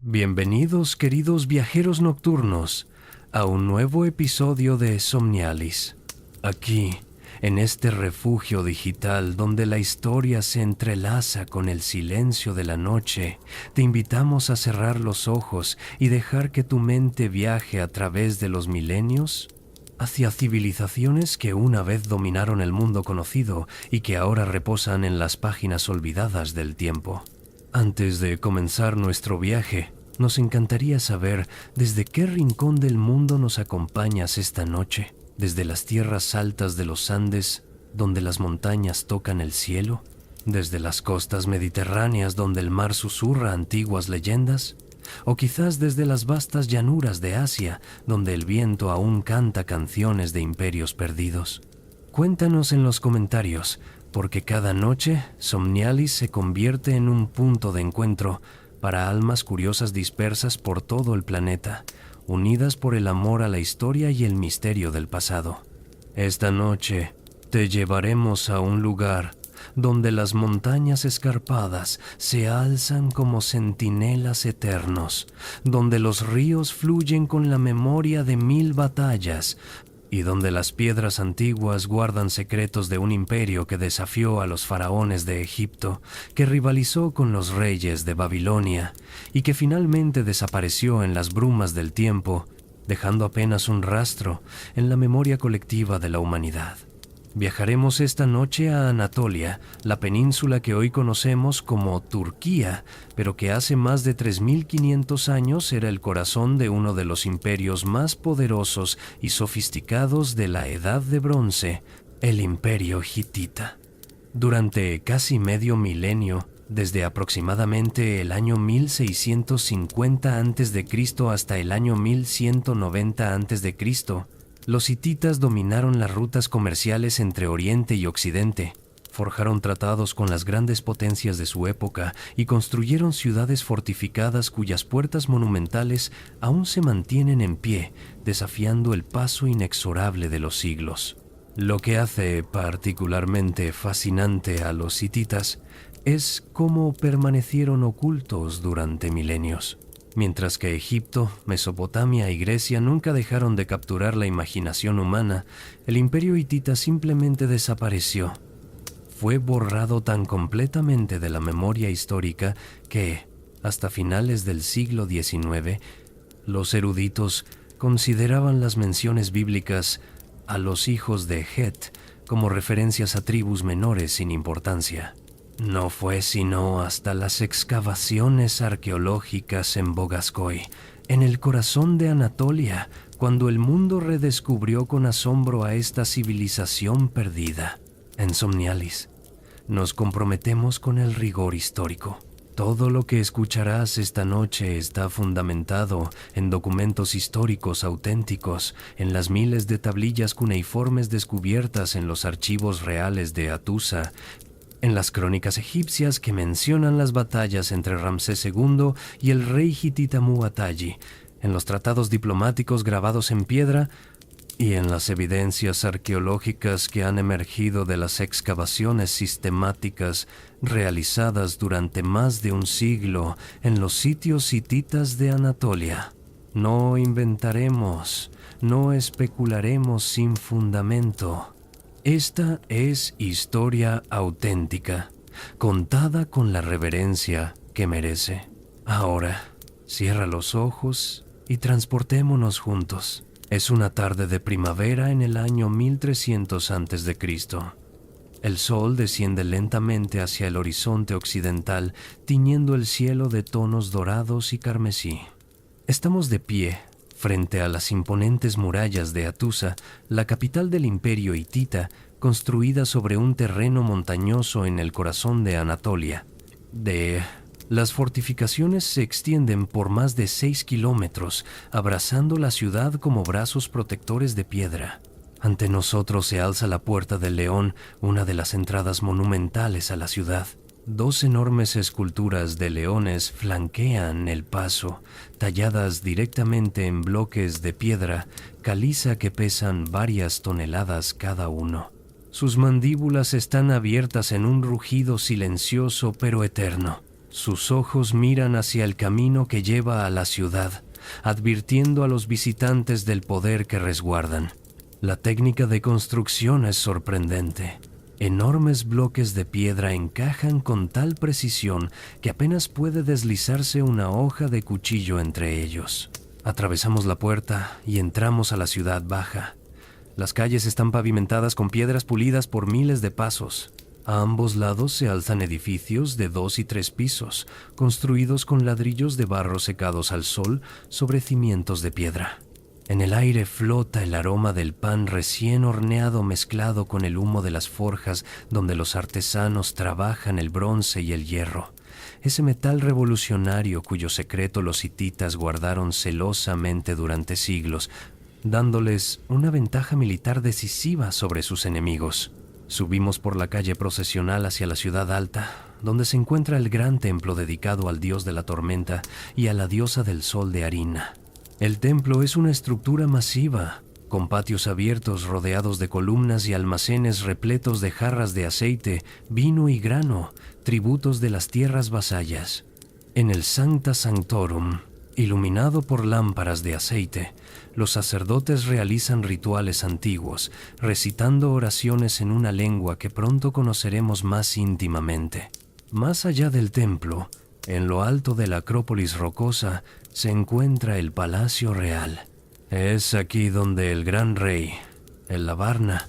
Bienvenidos, queridos viajeros nocturnos, a un nuevo episodio de Somnialis. Aquí, en este refugio digital donde la historia se entrelaza con el silencio de la noche, te invitamos a cerrar los ojos y dejar que tu mente viaje a través de los milenios hacia civilizaciones que una vez dominaron el mundo conocido y que ahora reposan en las páginas olvidadas del tiempo. Antes de comenzar nuestro viaje, nos encantaría saber desde qué rincón del mundo nos acompañas esta noche, desde las tierras altas de los Andes, donde las montañas tocan el cielo, desde las costas mediterráneas donde el mar susurra antiguas leyendas, o quizás desde las vastas llanuras de Asia, donde el viento aún canta canciones de imperios perdidos. Cuéntanos en los comentarios, porque cada noche Somnialis se convierte en un punto de encuentro para almas curiosas dispersas por todo el planeta, unidas por el amor a la historia y el misterio del pasado. Esta noche te llevaremos a un lugar donde las montañas escarpadas se alzan como centinelas eternos, donde los ríos fluyen con la memoria de 1000 batallas, y donde las piedras antiguas guardan secretos de un imperio que desafió a los faraones de Egipto, que rivalizó con los reyes de Babilonia y que finalmente desapareció en las brumas del tiempo, dejando apenas un rastro en la memoria colectiva de la humanidad. Viajaremos esta noche a Anatolia, la península que hoy conocemos como Turquía, pero que hace más de 3500 años era el corazón de uno de los imperios más poderosos y sofisticados de la Edad de Bronce, el Imperio Hitita. Durante casi medio milenio, desde aproximadamente el año 1650 a.C. hasta el año 1190 a.C., los hititas dominaron las rutas comerciales entre Oriente y Occidente, forjaron tratados con las grandes potencias de su época y construyeron ciudades fortificadas cuyas puertas monumentales aún se mantienen en pie, desafiando el paso inexorable de los siglos. Lo que hace particularmente fascinante a los hititas es cómo permanecieron ocultos durante milenios. Mientras que Egipto, Mesopotamia y Grecia nunca dejaron de capturar la imaginación humana, el imperio hitita simplemente desapareció. Fue borrado tan completamente de la memoria histórica que, hasta finales del siglo XIX, los eruditos consideraban las menciones bíblicas a los hijos de Het como referencias a tribus menores sin importancia. No fue sino hasta las excavaciones arqueológicas en Bogaskoy, en el corazón de Anatolia, cuando el mundo redescubrió con asombro a esta civilización perdida. En Somnialis, nos comprometemos con el rigor histórico. Todo lo que escucharás esta noche está fundamentado en documentos históricos auténticos, en las miles de tablillas cuneiformes descubiertas en los archivos reales de Hattusa, en las crónicas egipcias que mencionan las batallas entre Ramsés II y el rey hitita Muwatalli, en los tratados diplomáticos grabados en piedra y en las evidencias arqueológicas que han emergido de las excavaciones sistemáticas realizadas durante más de un siglo en los sitios hititas de Anatolia. No inventaremos, no especularemos sin fundamento. Esta es historia auténtica, contada con la reverencia que merece. Ahora, cierra los ojos y transportémonos juntos. Es una tarde de primavera en el año 1300 a.C. El sol desciende lentamente hacia el horizonte occidental, tiñendo el cielo de tonos dorados y carmesí. Estamos de pie frente a las imponentes murallas de Hattusa, la capital del imperio hitita, construida sobre un terreno montañoso en el corazón de Anatolia. Las fortificaciones se extienden por más de 6 kilómetros, abrazando la ciudad como brazos protectores de piedra. Ante nosotros se alza la Puerta del León, una de las entradas monumentales a la ciudad. 2 enormes esculturas de leones flanquean el paso, talladas directamente en bloques de piedra caliza que pesan varias toneladas cada uno. Sus mandíbulas están abiertas en un rugido silencioso pero eterno. Sus ojos miran hacia el camino que lleva a la ciudad, advirtiendo a los visitantes del poder que resguardan. La técnica de construcción es sorprendente. Enormes bloques de piedra encajan con tal precisión que apenas puede deslizarse una hoja de cuchillo entre ellos. Atravesamos la puerta y entramos a la ciudad baja. Las calles están pavimentadas con piedras pulidas por miles de pasos. A ambos lados se alzan edificios de 2 y 3 pisos, construidos con ladrillos de barro secados al sol sobre cimientos de piedra. En el aire flota el aroma del pan recién horneado mezclado con el humo de las forjas donde los artesanos trabajan el bronce y el hierro, ese metal revolucionario cuyo secreto los hititas guardaron celosamente durante siglos, dándoles una ventaja militar decisiva sobre sus enemigos. Subimos por la calle procesional hacia la ciudad alta, donde se encuentra el gran templo dedicado al dios de la tormenta y a la diosa del sol de Harina. El templo es una estructura masiva, con patios abiertos rodeados de columnas y almacenes repletos de jarras de aceite, vino y grano, tributos de las tierras vasallas. En el Sancta Sanctorum, iluminado por lámparas de aceite, los sacerdotes realizan rituales antiguos, recitando oraciones en una lengua que pronto conoceremos más íntimamente. Más allá del templo, en lo alto de la Acrópolis rocosa, se encuentra el Palacio Real. Es aquí donde el gran rey, el Labarna,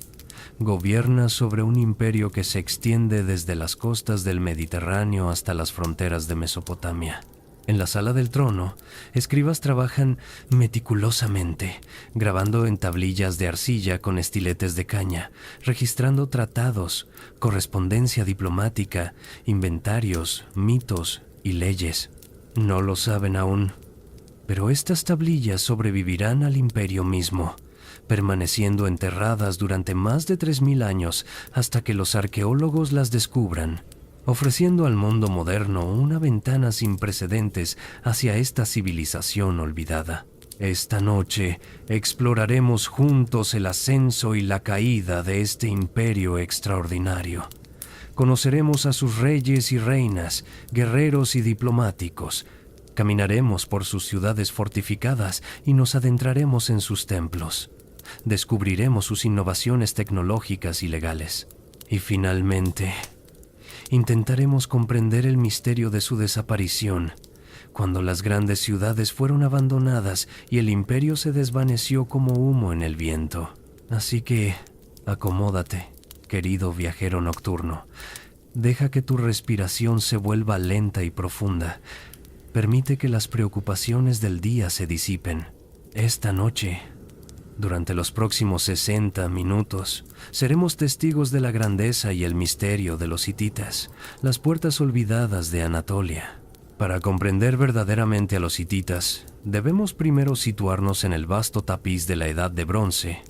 gobierna sobre un imperio que se extiende desde las costas del Mediterráneo hasta las fronteras de Mesopotamia. En la sala del trono, escribas trabajan meticulosamente, grabando en tablillas de arcilla con estiletes de caña, registrando tratados, correspondencia diplomática, inventarios, mitos y leyes. No lo saben aún, pero estas tablillas sobrevivirán al imperio mismo, permaneciendo enterradas durante más de 3000 años hasta que los arqueólogos las descubran, ofreciendo al mundo moderno una ventana sin precedentes hacia esta civilización olvidada. Esta noche exploraremos juntos el ascenso y la caída de este imperio extraordinario. Conoceremos a sus reyes y reinas, guerreros y diplomáticos. Caminaremos por sus ciudades fortificadas y nos adentraremos en sus templos. Descubriremos sus innovaciones tecnológicas y legales. Y finalmente, intentaremos comprender el misterio de su desaparición, cuando las grandes ciudades fueron abandonadas y el imperio se desvaneció como humo en el viento. Así que, acomódate, querido viajero nocturno. Deja que tu respiración se vuelva lenta y profunda. Permite que las preocupaciones del día se disipen. Esta noche, durante los próximos 60 minutos, seremos testigos de la grandeza y el misterio de los hititas, las puertas olvidadas de Anatolia. Para comprender verdaderamente a los hititas, debemos primero situarnos en el vasto tapiz de la Edad de Bronce,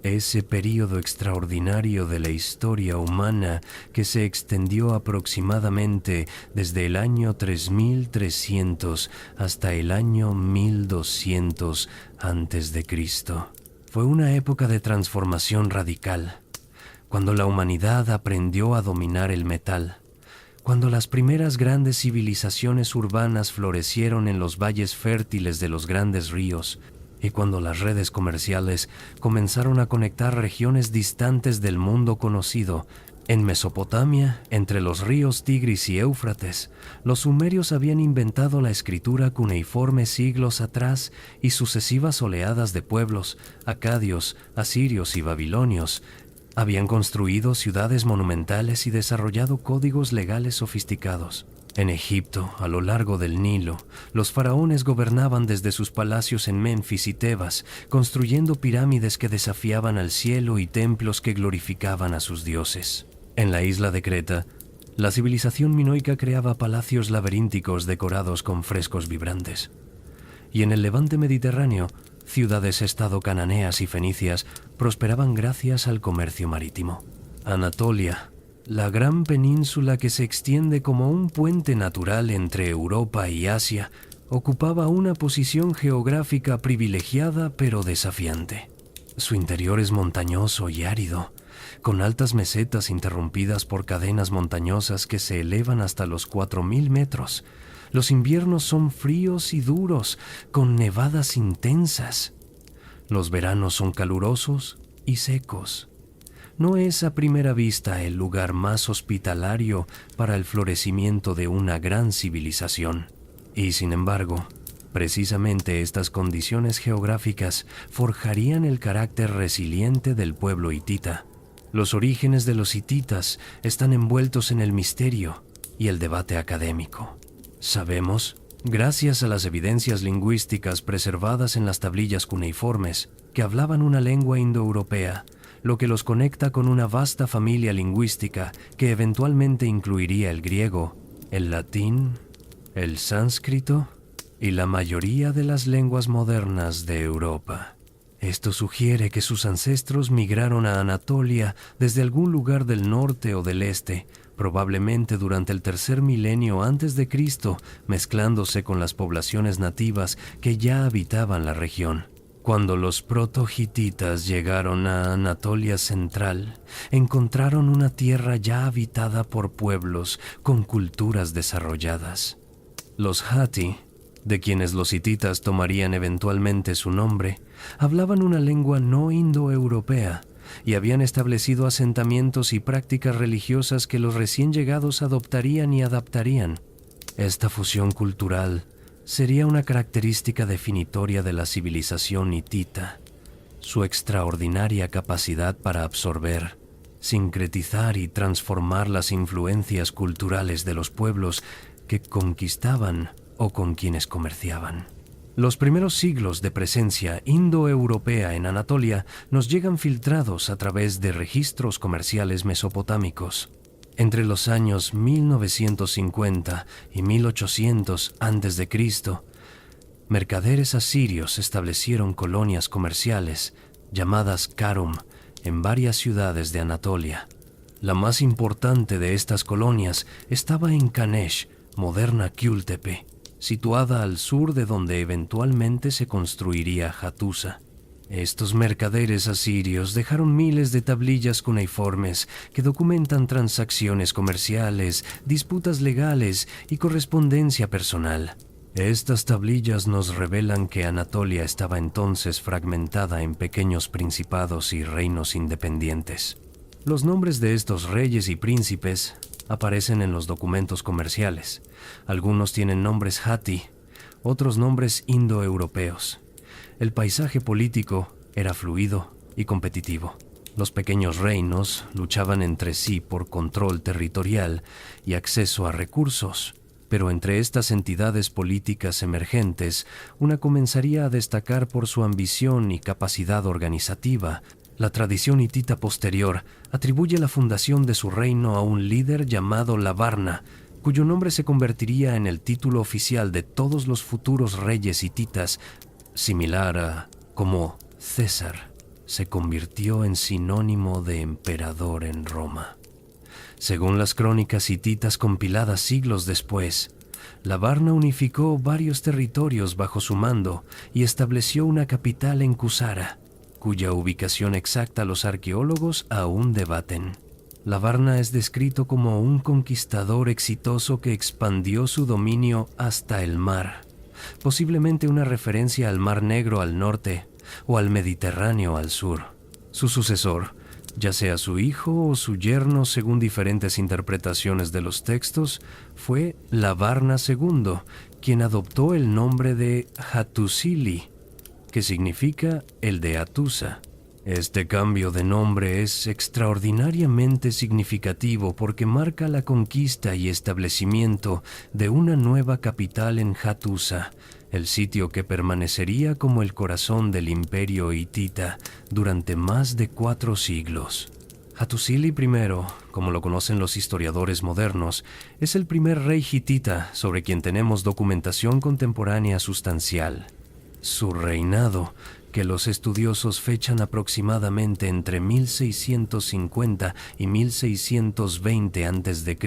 ese período extraordinario de la historia humana que se extendió aproximadamente desde el año 3300 hasta el año 1200 a.C. Fue una época de transformación radical, cuando la humanidad aprendió a dominar el metal, cuando las primeras grandes civilizaciones urbanas florecieron en los valles fértiles de los grandes ríos, y cuando las redes comerciales comenzaron a conectar regiones distantes del mundo conocido. En Mesopotamia, entre los ríos Tigris y Éufrates, los sumerios habían inventado la escritura cuneiforme siglos atrás y sucesivas oleadas de pueblos, acadios, asirios y babilonios, habían construido ciudades monumentales y desarrollado códigos legales sofisticados. En Egipto, a lo largo del Nilo, los faraones gobernaban desde sus palacios en Menfis y Tebas, construyendo pirámides que desafiaban al cielo y templos que glorificaban a sus dioses. En la isla de Creta, la civilización minoica creaba palacios laberínticos decorados con frescos vibrantes. Y en el levante mediterráneo, ciudades-estado cananeas y fenicias prosperaban gracias al comercio marítimo. Anatolia, la gran península que se extiende como un puente natural entre Europa y Asia, ocupaba una posición geográfica privilegiada pero desafiante. Su interior es montañoso y árido, con altas mesetas interrumpidas por cadenas montañosas que se elevan hasta los 4000 metros. Los inviernos son fríos y duros, con nevadas intensas. Los veranos son calurosos y secos. No es a primera vista el lugar más hospitalario para el florecimiento de una gran civilización. Y sin embargo, precisamente estas condiciones geográficas forjarían el carácter resiliente del pueblo hitita. Los orígenes de los hititas están envueltos en el misterio y el debate académico. Sabemos, gracias a las evidencias lingüísticas preservadas en las tablillas cuneiformes, que hablaban una lengua indoeuropea, lo que los conecta con una vasta familia lingüística que eventualmente incluiría el griego, el latín, el sánscrito y la mayoría de las lenguas modernas de Europa. Esto sugiere que sus ancestros migraron a Anatolia desde algún lugar del norte o del este, probablemente durante el tercer milenio antes de Cristo, mezclándose con las poblaciones nativas que ya habitaban la región. Cuando los proto-hititas llegaron a Anatolia Central, encontraron una tierra ya habitada por pueblos con culturas desarrolladas. Los Hatti, de quienes los hititas tomarían eventualmente su nombre, hablaban una lengua no indoeuropea y habían establecido asentamientos y prácticas religiosas que los recién llegados adoptarían y adaptarían. Esta fusión cultural sería una característica definitoria de la civilización hitita, su extraordinaria capacidad para absorber, sincretizar y transformar las influencias culturales de los pueblos que conquistaban o con quienes comerciaban. Los primeros siglos de presencia indoeuropea en Anatolia nos llegan filtrados a través de registros comerciales mesopotámicos. Entre los años 1950 y 1800 a.C., mercaderes asirios establecieron colonias comerciales llamadas Karum en varias ciudades de Anatolia. La más importante de estas colonias estaba en Kanesh, moderna Kültepe, situada al sur de donde eventualmente se construiría Hattusa. Estos mercaderes asirios dejaron miles de tablillas cuneiformes que documentan transacciones comerciales, disputas legales y correspondencia personal. Estas tablillas nos revelan que Anatolia estaba entonces fragmentada en pequeños principados y reinos independientes. Los nombres de estos reyes y príncipes aparecen en los documentos comerciales. Algunos tienen nombres Hatti, otros nombres indoeuropeos. El paisaje político era fluido y competitivo. Los pequeños reinos luchaban entre sí por control territorial y acceso a recursos, pero entre estas entidades políticas emergentes, una comenzaría a destacar por su ambición y capacidad organizativa. La tradición hitita posterior atribuye la fundación de su reino a un líder llamado Labarna, cuyo nombre se convertiría en el título oficial de todos los futuros reyes hititas, similar a como César se convirtió en sinónimo de emperador en Roma. Según las crónicas hititas compiladas siglos después, Labarna unificó varios territorios bajo su mando y estableció una capital en Kusara, cuya ubicación exacta los arqueólogos aún debaten. Labarna es descrito como un conquistador exitoso que expandió su dominio hasta el mar, posiblemente una referencia al Mar Negro al norte o al Mediterráneo al sur. Su sucesor, ya sea su hijo o su yerno según diferentes interpretaciones de los textos, fue Labarna II, quien adoptó el nombre de Hattusili, que significa el de Hattusa. Este cambio de nombre es extraordinariamente significativo porque marca la conquista y establecimiento de una nueva capital en Hattusa, el sitio que permanecería como el corazón del imperio hitita durante más de 4 siglos. Hattusili I, como lo conocen los historiadores modernos, es el primer rey hitita sobre quien tenemos documentación contemporánea sustancial. Su reinado, que los estudiosos fechan aproximadamente entre 1650 y 1620 a.C.,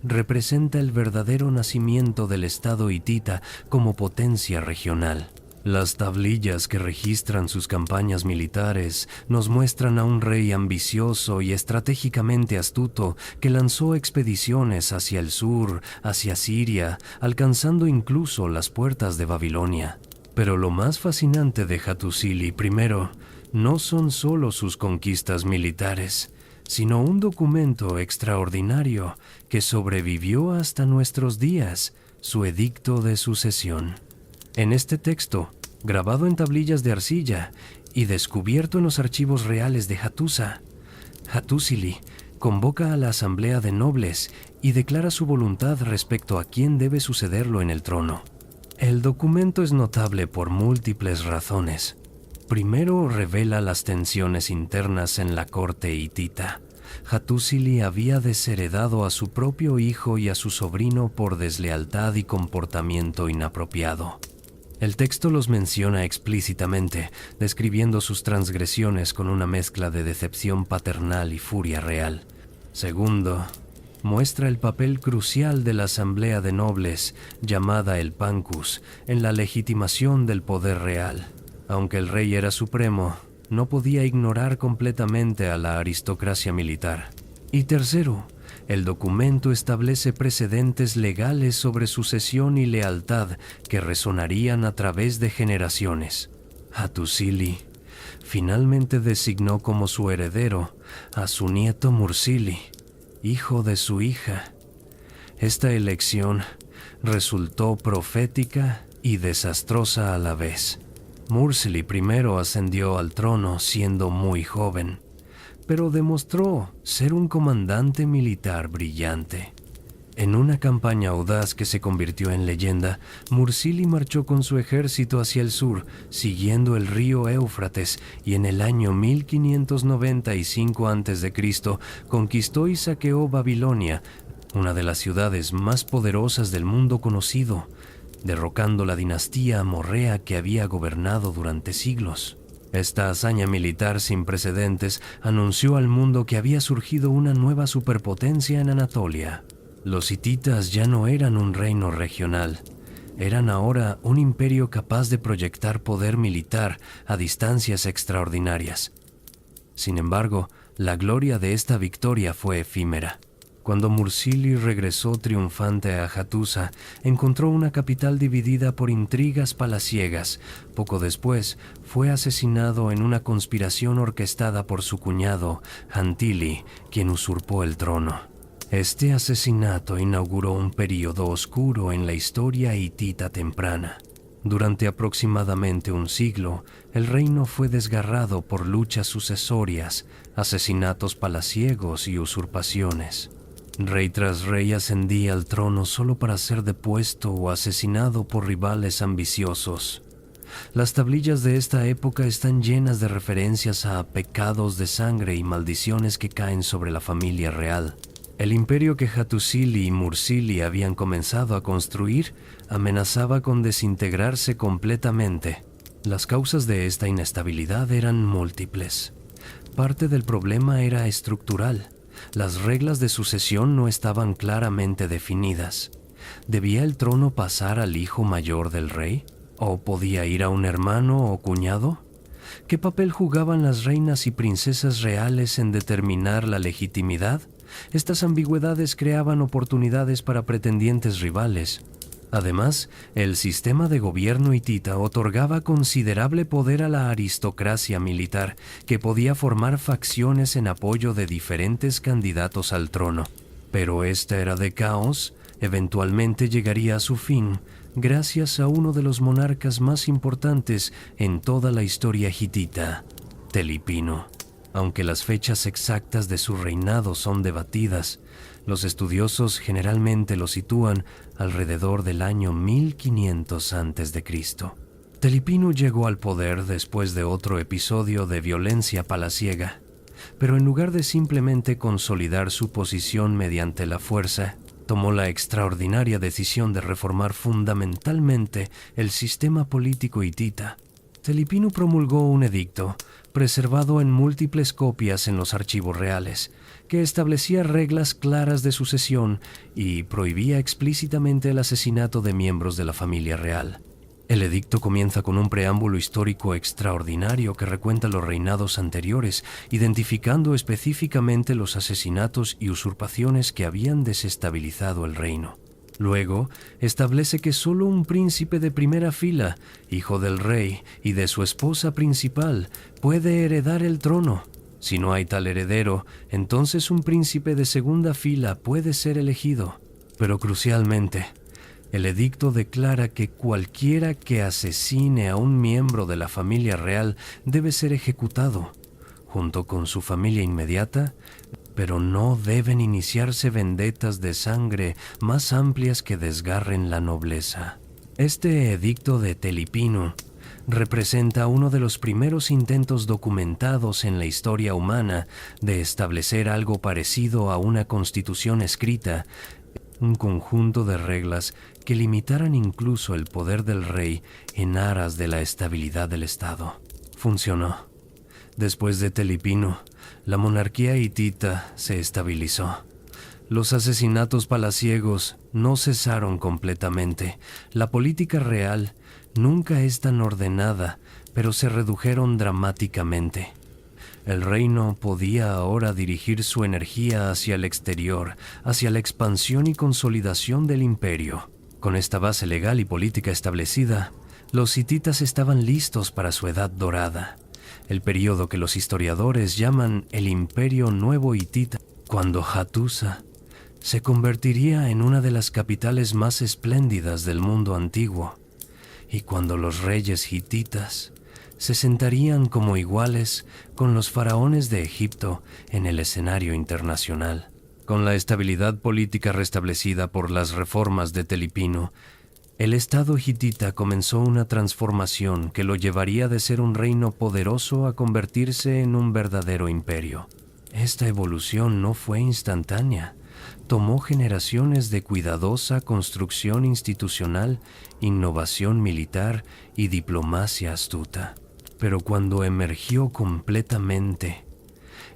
representa el verdadero nacimiento del estado hitita como potencia regional. Las tablillas que registran sus campañas militares nos muestran a un rey ambicioso y estratégicamente astuto que lanzó expediciones hacia el sur, hacia Siria, alcanzando incluso las puertas de Babilonia. Pero lo más fascinante de Hattusili, primero, no son solo sus conquistas militares, sino un documento extraordinario que sobrevivió hasta nuestros días, su edicto de sucesión. En este texto, grabado en tablillas de arcilla y descubierto en los archivos reales de Hattusa, Hattusili convoca a la asamblea de nobles y declara su voluntad respecto a quién debe sucederlo en el trono. El documento es notable por múltiples razones. Primero, revela las tensiones internas en la corte hitita. Hattusili había desheredado a su propio hijo y a su sobrino por deslealtad y comportamiento inapropiado. El texto los menciona explícitamente, describiendo sus transgresiones con una mezcla de decepción paternal y furia real. Segundo, muestra el papel crucial de la asamblea de nobles, llamada el Pancus, en la legitimación del poder real. Aunque el rey era supremo, no podía ignorar completamente a la aristocracia militar. Y tercero, el documento establece precedentes legales sobre sucesión y lealtad que resonarían a través de generaciones. Hattusili finalmente designó como su heredero a su nieto Mursili, hijo de su hija. Esta elección resultó profética y desastrosa a la vez. Mursili primero ascendió al trono siendo muy joven, pero demostró ser un comandante militar brillante. En una campaña audaz que se convirtió en leyenda, Mursili marchó con su ejército hacia el sur, siguiendo el río Éufrates, y en el año 1595 a.C. conquistó y saqueó Babilonia, una de las ciudades más poderosas del mundo conocido, derrocando la dinastía amorrea que había gobernado durante siglos. Esta hazaña militar sin precedentes anunció al mundo que había surgido una nueva superpotencia en Anatolia. Los hititas ya no eran un reino regional, eran ahora un imperio capaz de proyectar poder militar a distancias extraordinarias. Sin embargo, la gloria de esta victoria fue efímera. Cuando Mursili regresó triunfante a Hattusa, encontró una capital dividida por intrigas palaciegas. Poco después, fue asesinado en una conspiración orquestada por su cuñado, Hantili, quien usurpó el trono. Este asesinato inauguró un período oscuro en la historia hitita temprana. Durante aproximadamente un siglo, el reino fue desgarrado por luchas sucesorias, asesinatos palaciegos y usurpaciones. Rey tras rey ascendía al trono solo para ser depuesto o asesinado por rivales ambiciosos. Las tablillas de esta época están llenas de referencias a pecados de sangre y maldiciones que caen sobre la familia real. El imperio que Hattusili y Mursili habían comenzado a construir amenazaba con desintegrarse completamente. Las causas de esta inestabilidad eran múltiples. Parte del problema era estructural. Las reglas de sucesión no estaban claramente definidas. ¿Debía el trono pasar al hijo mayor del rey? ¿O podía ir a un hermano o cuñado? ¿Qué papel jugaban las reinas y princesas reales en determinar la legitimidad? Estas ambigüedades creaban oportunidades para pretendientes rivales. Además, el sistema de gobierno hitita otorgaba considerable poder a la aristocracia militar, que podía formar facciones en apoyo de diferentes candidatos al trono. Pero esta era de caos eventualmente llegaría a su fin gracias a uno de los monarcas más importantes en toda la historia hitita, Telipino. Aunque las fechas exactas de su reinado son debatidas, los estudiosos generalmente lo sitúan alrededor del año 1500 a.C. Telipino llegó al poder después de otro episodio de violencia palaciega, pero en lugar de simplemente consolidar su posición mediante la fuerza, tomó la extraordinaria decisión de reformar fundamentalmente el sistema político hitita. Telipino promulgó un edicto, preservado en múltiples copias en los archivos reales, que establecía reglas claras de sucesión y prohibía explícitamente el asesinato de miembros de la familia real. El edicto comienza con un preámbulo histórico extraordinario que recuenta los reinados anteriores, identificando específicamente los asesinatos y usurpaciones que habían desestabilizado el reino. Luego, establece que solo un príncipe de primera fila, hijo del rey y de su esposa principal, puede heredar el trono. Si no hay tal heredero, entonces un príncipe de segunda fila puede ser elegido. Pero crucialmente, el edicto declara que cualquiera que asesine a un miembro de la familia real debe ser ejecutado, junto con su familia inmediata, pero no deben iniciarse vendetas de sangre más amplias que desgarren la nobleza. Este edicto de Telipinu representa uno de los primeros intentos documentados en la historia humana de establecer algo parecido a una constitución escrita, un conjunto de reglas que limitaran incluso el poder del rey en aras de la estabilidad del Estado. Funcionó. Después de Telipinu, la monarquía hitita se estabilizó. Los asesinatos palaciegos no cesaron completamente. La política real nunca es tan ordenada, pero se redujeron dramáticamente. El reino podía ahora dirigir su energía hacia el exterior, hacia la expansión y consolidación del imperio. Con esta base legal y política establecida, los hititas estaban listos para su edad dorada, el periodo que los historiadores llaman el Imperio Nuevo Hitita, cuando Hattusa se convertiría en una de las capitales más espléndidas del mundo antiguo, y cuando los reyes hititas se sentarían como iguales con los faraones de Egipto en el escenario internacional. Con la estabilidad política restablecida por las reformas de Telipinu, el Estado hitita comenzó una transformación que lo llevaría de ser un reino poderoso a convertirse en un verdadero imperio. Esta evolución no fue instantánea. Tomó generaciones de cuidadosa construcción institucional, innovación militar y diplomacia astuta. Pero cuando emergió completamente,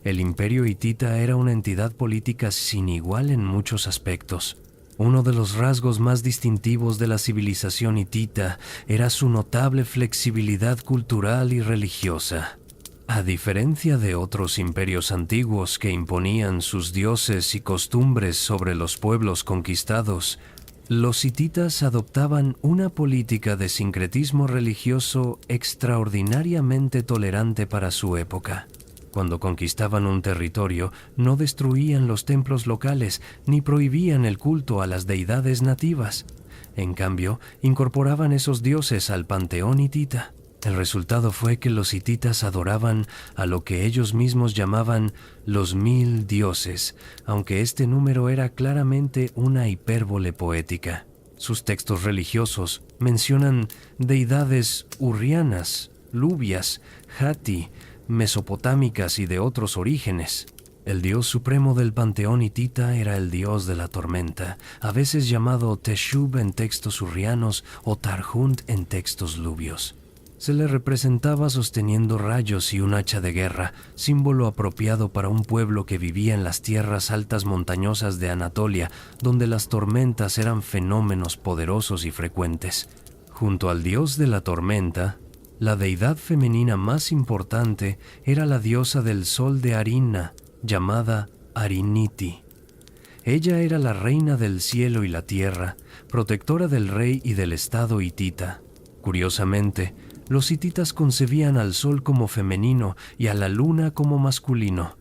el imperio hitita era una entidad política sin igual en muchos aspectos. Uno de los rasgos más distintivos de la civilización hitita era su notable flexibilidad cultural y religiosa. A diferencia de otros imperios antiguos que imponían sus dioses y costumbres sobre los pueblos conquistados, los hititas adoptaban una política de sincretismo religioso extraordinariamente tolerante para su época. Cuando conquistaban un territorio, no destruían los templos locales ni prohibían el culto a las deidades nativas. En cambio, incorporaban esos dioses al panteón hitita. El resultado fue que los hititas adoraban a lo que ellos mismos llamaban los 1000 dioses, aunque este número era claramente una hipérbole poética. Sus textos religiosos mencionan deidades hurrianas, luvias, hatti, mesopotámicas y de otros orígenes. El dios supremo del panteón hitita era el dios de la tormenta, a veces llamado Teshub en textos hurrianos o Tarhunt en textos luvios. Se le representaba sosteniendo rayos y un hacha de guerra, símbolo apropiado para un pueblo que vivía en las tierras altas montañosas de Anatolia, donde las tormentas eran fenómenos poderosos y frecuentes. Junto al dios de la tormenta, la deidad femenina más importante era la diosa del sol de Arinna, llamada Ariniti. Ella era la reina del cielo y la tierra, protectora del rey y del estado hitita. Curiosamente, los hititas concebían al sol como femenino y a la luna como masculino,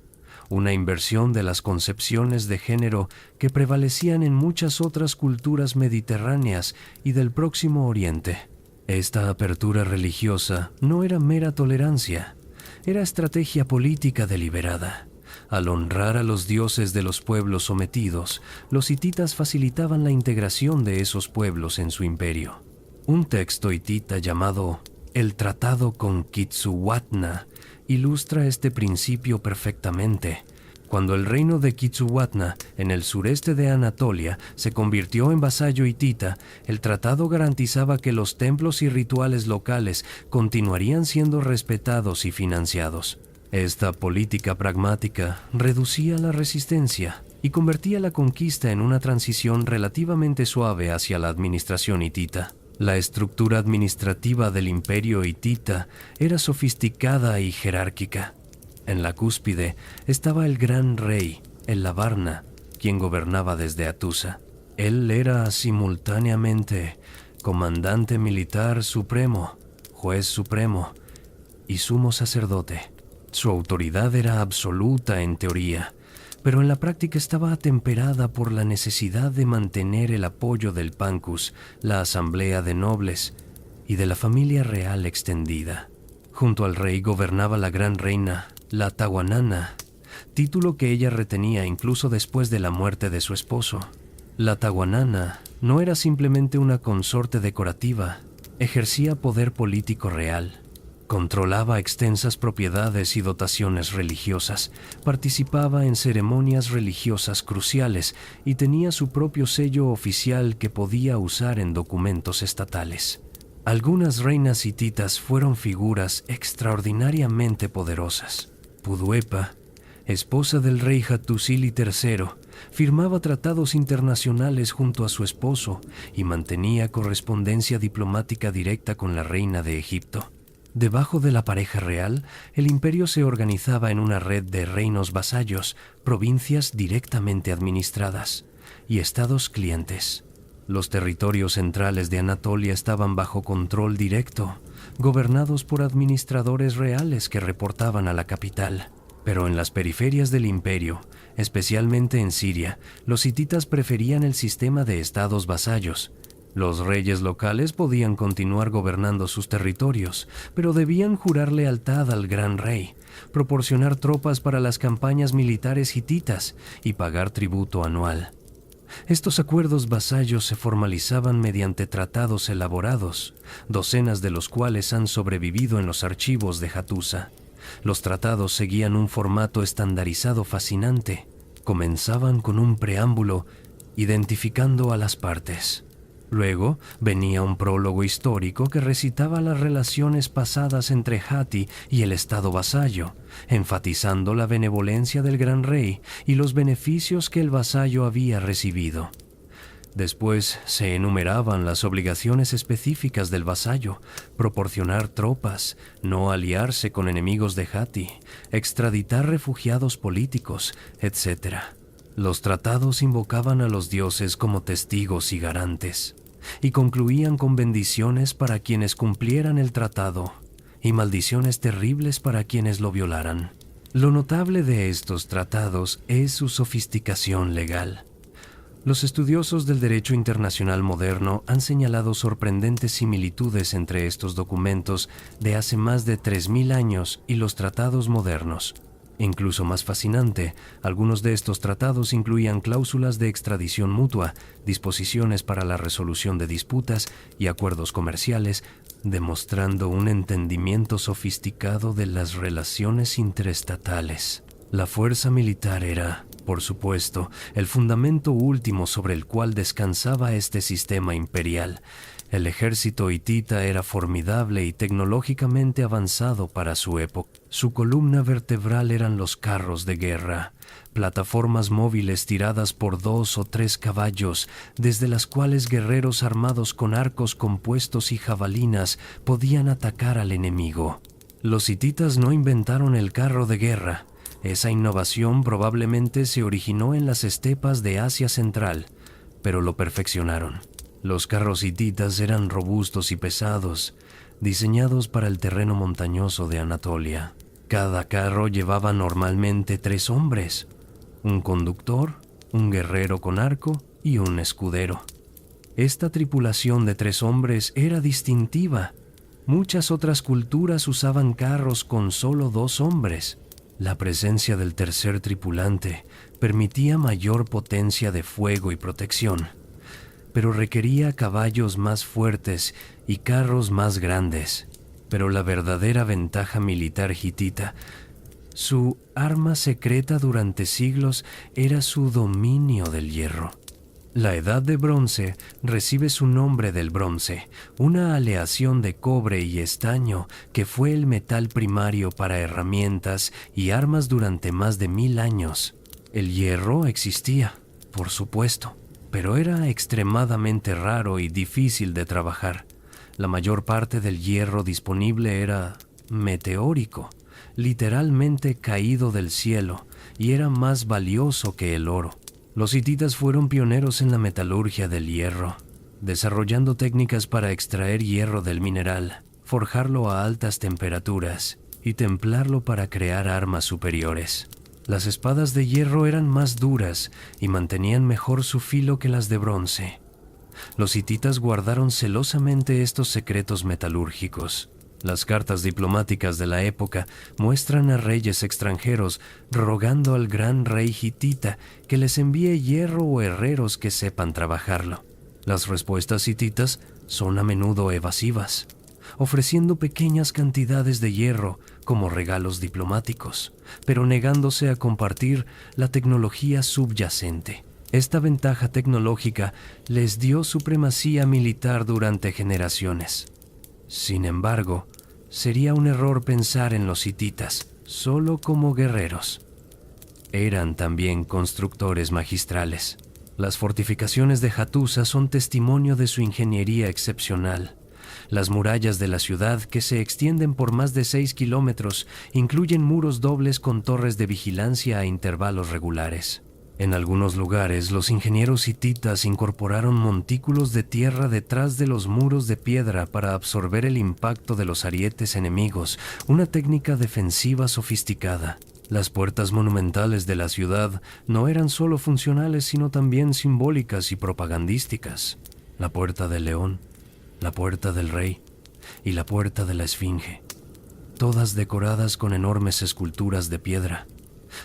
una inversión de las concepciones de género que prevalecían en muchas otras culturas mediterráneas y del Próximo Oriente. Esta apertura religiosa no era mera tolerancia, era estrategia política deliberada. Al honrar a los dioses de los pueblos sometidos, los hititas facilitaban la integración de esos pueblos en su imperio. Un texto hitita llamado El Tratado con Kitsuwatna ilustra este principio perfectamente. Cuando el reino de Kitsuwatna, en el sureste de Anatolia, se convirtió en vasallo hitita, el tratado garantizaba que los templos y rituales locales continuarían siendo respetados y financiados. Esta política pragmática reducía la resistencia y convertía la conquista en una transición relativamente suave hacia la administración hitita. La estructura administrativa del imperio hitita era sofisticada y jerárquica. En la cúspide estaba el gran rey, el Labarna, quien gobernaba desde Atusa. Él era simultáneamente comandante militar supremo, juez supremo y sumo sacerdote. Su autoridad era absoluta en teoría, pero en la práctica estaba atemperada por la necesidad de mantener el apoyo del Pancus, la asamblea de nobles y de la familia real extendida. Junto al rey gobernaba la gran reina, la Tahuanana, título que ella retenía incluso después de la muerte de su esposo. La Tahuanana no era simplemente una consorte decorativa, ejercía poder político real. Controlaba extensas propiedades y dotaciones religiosas, participaba en ceremonias religiosas cruciales y tenía su propio sello oficial que podía usar en documentos estatales. Algunas reinas hititas fueron figuras extraordinariamente poderosas. Puduepa, esposa del rey Hattusili III, firmaba tratados internacionales junto a su esposo y mantenía correspondencia diplomática directa con la reina de Egipto. Debajo de la pareja real, el imperio se organizaba en una red de reinos vasallos, provincias directamente administradas y estados clientes. Los territorios centrales de Anatolia estaban bajo control directo, gobernados por administradores reales que reportaban a la capital. Pero en las periferias del imperio, especialmente en Siria, los hititas preferían el sistema de estados vasallos. Los reyes locales podían continuar gobernando sus territorios, pero debían jurar lealtad al gran rey, proporcionar tropas para las campañas militares hititas y pagar tributo anual. Estos acuerdos vasallos se formalizaban mediante tratados elaborados, docenas de los cuales han sobrevivido en los archivos de Hattusa. Los tratados seguían un formato estandarizado fascinante. Comenzaban con un preámbulo identificando a las partes. Luego venía un prólogo histórico que recitaba las relaciones pasadas entre Hatti y el estado vasallo, enfatizando la benevolencia del gran rey y los beneficios que el vasallo había recibido. Después se enumeraban las obligaciones específicas del vasallo: proporcionar tropas, no aliarse con enemigos de Hatti, extraditar refugiados políticos, etc. Los tratados invocaban a los dioses como testigos y garantes, y concluían con bendiciones para quienes cumplieran el tratado y maldiciones terribles para quienes lo violaran. Lo notable de estos tratados es su sofisticación legal. Los estudiosos del derecho internacional moderno han señalado sorprendentes similitudes entre estos documentos de hace más de 3000 años y los tratados modernos. Incluso más fascinante, algunos de estos tratados incluían cláusulas de extradición mutua, disposiciones para la resolución de disputas y acuerdos comerciales, demostrando un entendimiento sofisticado de las relaciones interestatales. La fuerza militar era, por supuesto, el fundamento último sobre el cual descansaba este sistema imperial. El ejército hitita era formidable y tecnológicamente avanzado para su época. Su columna vertebral eran los carros de guerra, plataformas móviles tiradas por 2 o 3 caballos, desde las cuales guerreros armados con arcos compuestos y jabalinas podían atacar al enemigo. Los hititas no inventaron el carro de guerra. Esa innovación probablemente se originó en las estepas de Asia Central, pero lo perfeccionaron. Los carros hititas eran robustos y pesados, diseñados para el terreno montañoso de Anatolia. Cada carro llevaba normalmente 3 hombres: un conductor, un guerrero con arco y un escudero. Esta tripulación de 3 hombres era distintiva. Muchas otras culturas usaban carros con solo 2 hombres. La presencia del tercer tripulante permitía mayor potencia de fuego y protección, pero requería caballos más fuertes y carros más grandes. Pero la verdadera ventaja militar hitita, su arma secreta durante siglos, era su dominio del hierro. La Edad de Bronce recibe su nombre del bronce, una aleación de cobre y estaño que fue el metal primario para herramientas y armas durante más de 1000 años. El hierro existía, por supuesto, pero era extremadamente raro y difícil de trabajar. La mayor parte del hierro disponible era meteórico, literalmente caído del cielo, y era más valioso que el oro. Los hititas fueron pioneros en la metalurgia del hierro, desarrollando técnicas para extraer hierro del mineral, forjarlo a altas temperaturas y templarlo para crear armas superiores. Las espadas de hierro eran más duras y mantenían mejor su filo que las de bronce. Los hititas guardaron celosamente estos secretos metalúrgicos. Las cartas diplomáticas de la época muestran a reyes extranjeros rogando al gran rey hitita que les envíe hierro o herreros que sepan trabajarlo. Las respuestas hititas son a menudo evasivas, ofreciendo pequeñas cantidades de hierro como regalos diplomáticos, pero negándose a compartir la tecnología subyacente. Esta ventaja tecnológica les dio supremacía militar durante generaciones. Sin embargo, sería un error pensar en los hititas solo como guerreros. Eran también constructores magistrales. Las fortificaciones de Hattusa son testimonio de su ingeniería excepcional. Las murallas de la ciudad, que se extienden por más de 6 kilómetros, incluyen muros dobles con torres de vigilancia a intervalos regulares. En algunos lugares, los ingenieros hititas incorporaron montículos de tierra detrás de los muros de piedra para absorber el impacto de los arietes enemigos, una técnica defensiva sofisticada. Las puertas monumentales de la ciudad no eran solo funcionales, sino también simbólicas y propagandísticas. La Puerta del León, la Puerta del Rey y la Puerta de la Esfinge, todas decoradas con enormes esculturas de piedra,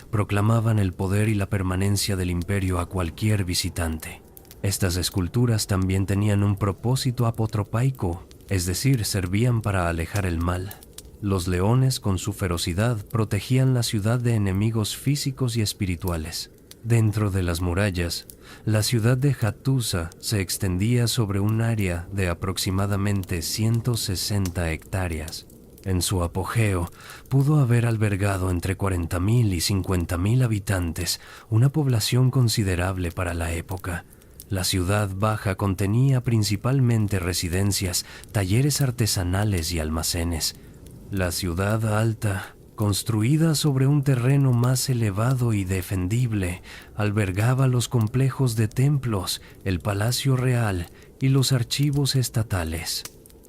proclamaban el poder y la permanencia del imperio a cualquier visitante. Estas esculturas también tenían un propósito apotropaico, es decir, servían para alejar el mal. Los leones, con su ferocidad, protegían la ciudad de enemigos físicos y espirituales. Dentro de las murallas, la ciudad de Hattusa se extendía sobre un área de aproximadamente 160 hectáreas. En su apogeo, pudo haber albergado entre 40.000 y 50.000 habitantes, una población considerable para la época. La ciudad baja contenía principalmente residencias, talleres artesanales y almacenes. La ciudad alta, construida sobre un terreno más elevado y defendible, albergaba los complejos de templos, el Palacio Real y los archivos estatales.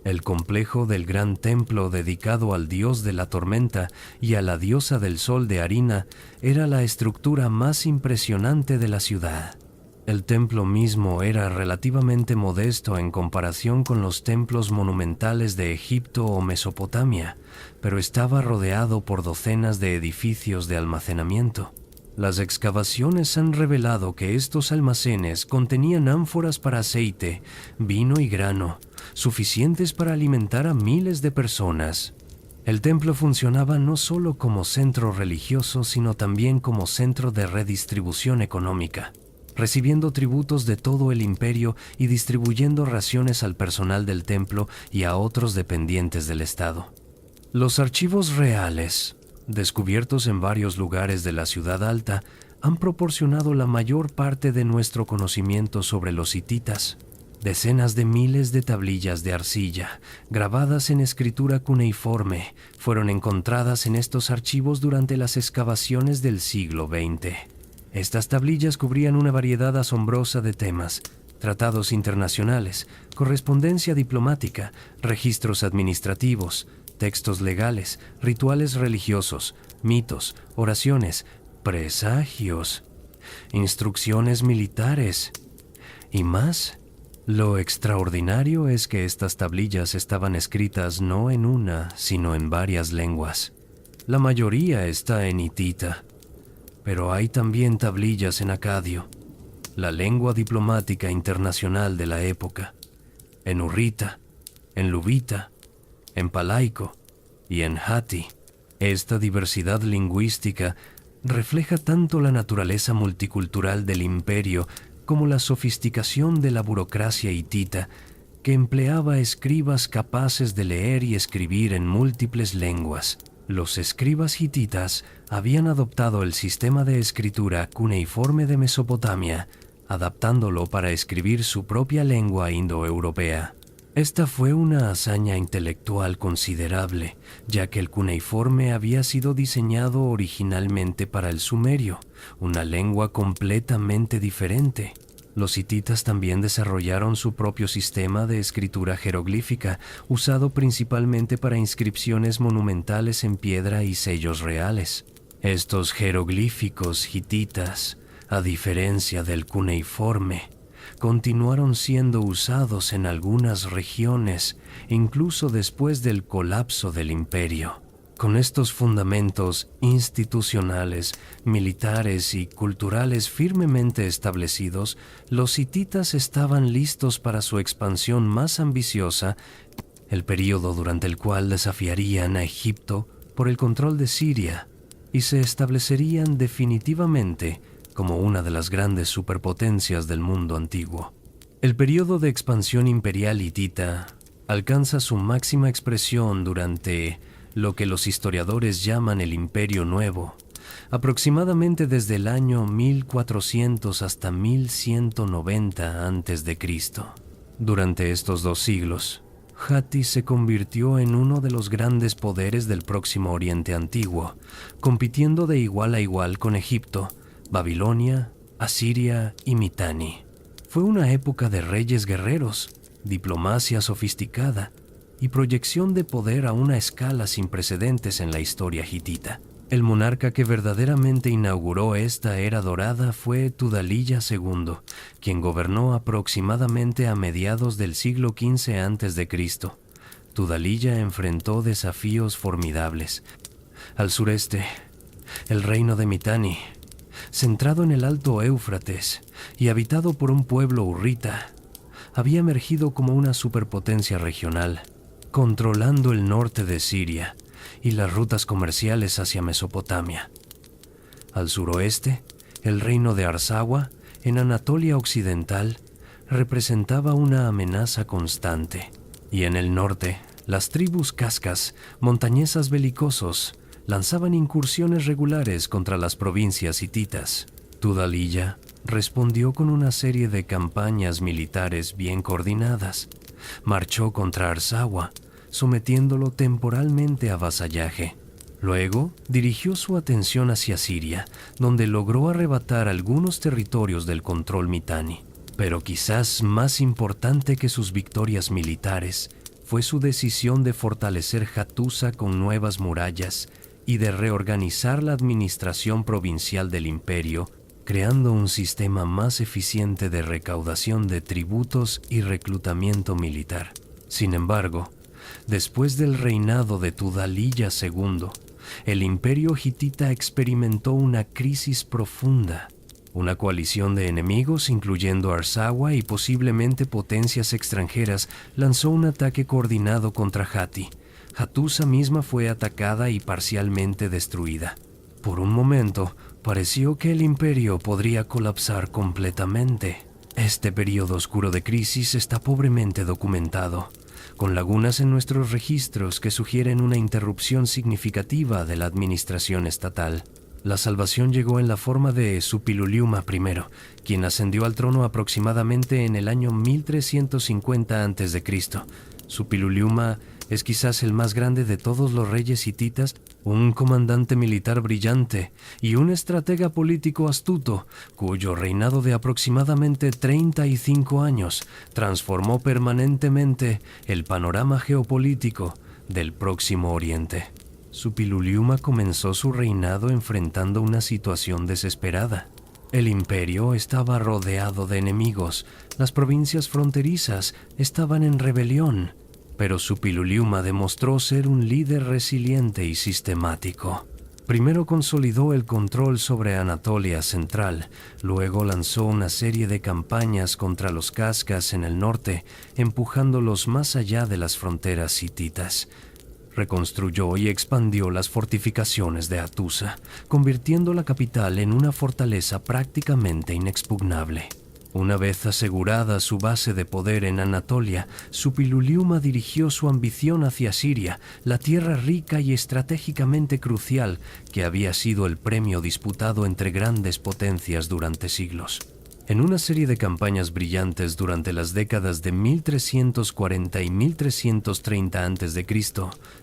El complejo del gran templo dedicado al dios de la tormenta y a la diosa del sol de Harina era la estructura más impresionante de la ciudad. El templo mismo era relativamente modesto en comparación con los templos monumentales de Egipto o Mesopotamia, pero estaba rodeado por docenas de edificios de almacenamiento. Las excavaciones han revelado que estos almacenes contenían ánforas para aceite, vino y grano, suficientes para alimentar a miles de personas. El templo funcionaba no solo como centro religioso, sino también como centro de redistribución económica, recibiendo tributos de todo el imperio y distribuyendo raciones al personal del templo y a otros dependientes del Estado. Los archivos reales, descubiertos en varios lugares de la ciudad alta, han proporcionado la mayor parte de nuestro conocimiento sobre los hititas. Decenas de miles de tablillas de arcilla, grabadas en escritura cuneiforme, fueron encontradas en estos archivos durante las excavaciones del siglo XX. Estas tablillas cubrían una variedad asombrosa de temas: tratados internacionales, correspondencia diplomática, registros administrativos, textos legales, rituales religiosos, mitos, oraciones, presagios, instrucciones militares y más. Lo extraordinario es que estas tablillas estaban escritas no en una, sino en varias lenguas. La mayoría está en hitita, pero hay también tablillas en acadio, la lengua diplomática internacional de la época, en hurrita, en luvita, en palaico y en hatti. Esta diversidad lingüística refleja tanto la naturaleza multicultural del imperio como la sofisticación de la burocracia hitita, que empleaba escribas capaces de leer y escribir en múltiples lenguas. Los escribas hititas habían adoptado el sistema de escritura cuneiforme de Mesopotamia, adaptándolo para escribir su propia lengua indoeuropea. Esta fue una hazaña intelectual considerable, ya que el cuneiforme había sido diseñado originalmente para el sumerio, una lengua completamente diferente. Los hititas también desarrollaron su propio sistema de escritura jeroglífica, usado principalmente para inscripciones monumentales en piedra y sellos reales. Estos jeroglíficos hititas, a diferencia del cuneiforme, continuaron siendo usados en algunas regiones, incluso después del colapso del imperio. Con estos fundamentos institucionales, militares y culturales firmemente establecidos, los hititas estaban listos para su expansión más ambiciosa, el período durante el cual desafiarían a Egipto por el control de Siria y se establecerían definitivamente como una de las grandes superpotencias del mundo antiguo. El período de expansión imperial hitita alcanza su máxima expresión durante lo que los historiadores llaman el Imperio Nuevo, aproximadamente desde el año 1400 hasta 1190 a.C. Durante estos 2 siglos, Hatti se convirtió en uno de los grandes poderes del Próximo Oriente Antiguo, compitiendo de igual a igual con Egipto, Babilonia, Asiria y Mitanni. Fue una época de reyes guerreros, diplomacia sofisticada y proyección de poder a una escala sin precedentes en la historia hitita. El monarca que verdaderamente inauguró esta era dorada fue Tudhaliya II, quien gobernó aproximadamente a mediados del siglo XV a.C. Tudhaliya enfrentó desafíos formidables. Al sureste, el reino de Mitanni, centrado en el Alto Éufrates y habitado por un pueblo hurrita, había emergido como una superpotencia regional, controlando el norte de Siria y las rutas comerciales hacia Mesopotamia. Al suroeste, el reino de Arzawa, en Anatolia Occidental, representaba una amenaza constante, y en el norte, las tribus cascas, montañesas belicosos, lanzaban incursiones regulares contra las provincias hititas. Tudhaliya respondió con una serie de campañas militares bien coordinadas. Marchó contra Arzawa, sometiéndolo temporalmente a vasallaje. Luego, dirigió su atención hacia Siria, donde logró arrebatar algunos territorios del control Mitanni. Pero quizás más importante que sus victorias militares fue su decisión de fortalecer Hattusa con nuevas murallas y de reorganizar la administración provincial del imperio, creando un sistema más eficiente de recaudación de tributos y reclutamiento militar. Sin embargo, después del reinado de Tudhaliya II, el imperio hitita experimentó una crisis profunda. Una coalición de enemigos, incluyendo Arzawa y posiblemente potencias extranjeras, lanzó un ataque coordinado contra Hatti. Hattusa misma fue atacada y parcialmente destruida. Por un momento, pareció que el imperio podría colapsar completamente. Este periodo oscuro de crisis está pobremente documentado, con lagunas en nuestros registros que sugieren una interrupción significativa de la administración estatal. La salvación llegó en la forma de Suppiluliuma I, quien ascendió al trono aproximadamente en el año 1350 a.C. Suppiluliuma es quizás el más grande de todos los reyes hititas, un comandante militar brillante y un estratega político astuto, cuyo reinado de aproximadamente 35 años transformó permanentemente el panorama geopolítico del Próximo Oriente. Suppiluliuma comenzó su reinado enfrentando una situación desesperada. El imperio estaba rodeado de enemigos, las provincias fronterizas estaban en rebelión, pero Suppiluliuma demostró ser un líder resiliente y sistemático. Primero consolidó el control sobre Anatolia Central, luego lanzó una serie de campañas contra los cascas en el norte, empujándolos más allá de las fronteras hititas. Reconstruyó y expandió las fortificaciones de Hattusa, convirtiendo la capital en una fortaleza prácticamente inexpugnable. Una vez asegurada su base de poder en Anatolia, Suppiluliuma dirigió su ambición hacia Siria, la tierra rica y estratégicamente crucial que había sido el premio disputado entre grandes potencias durante siglos. En una serie de campañas brillantes durante las décadas de 1340 y 1330 a.C.,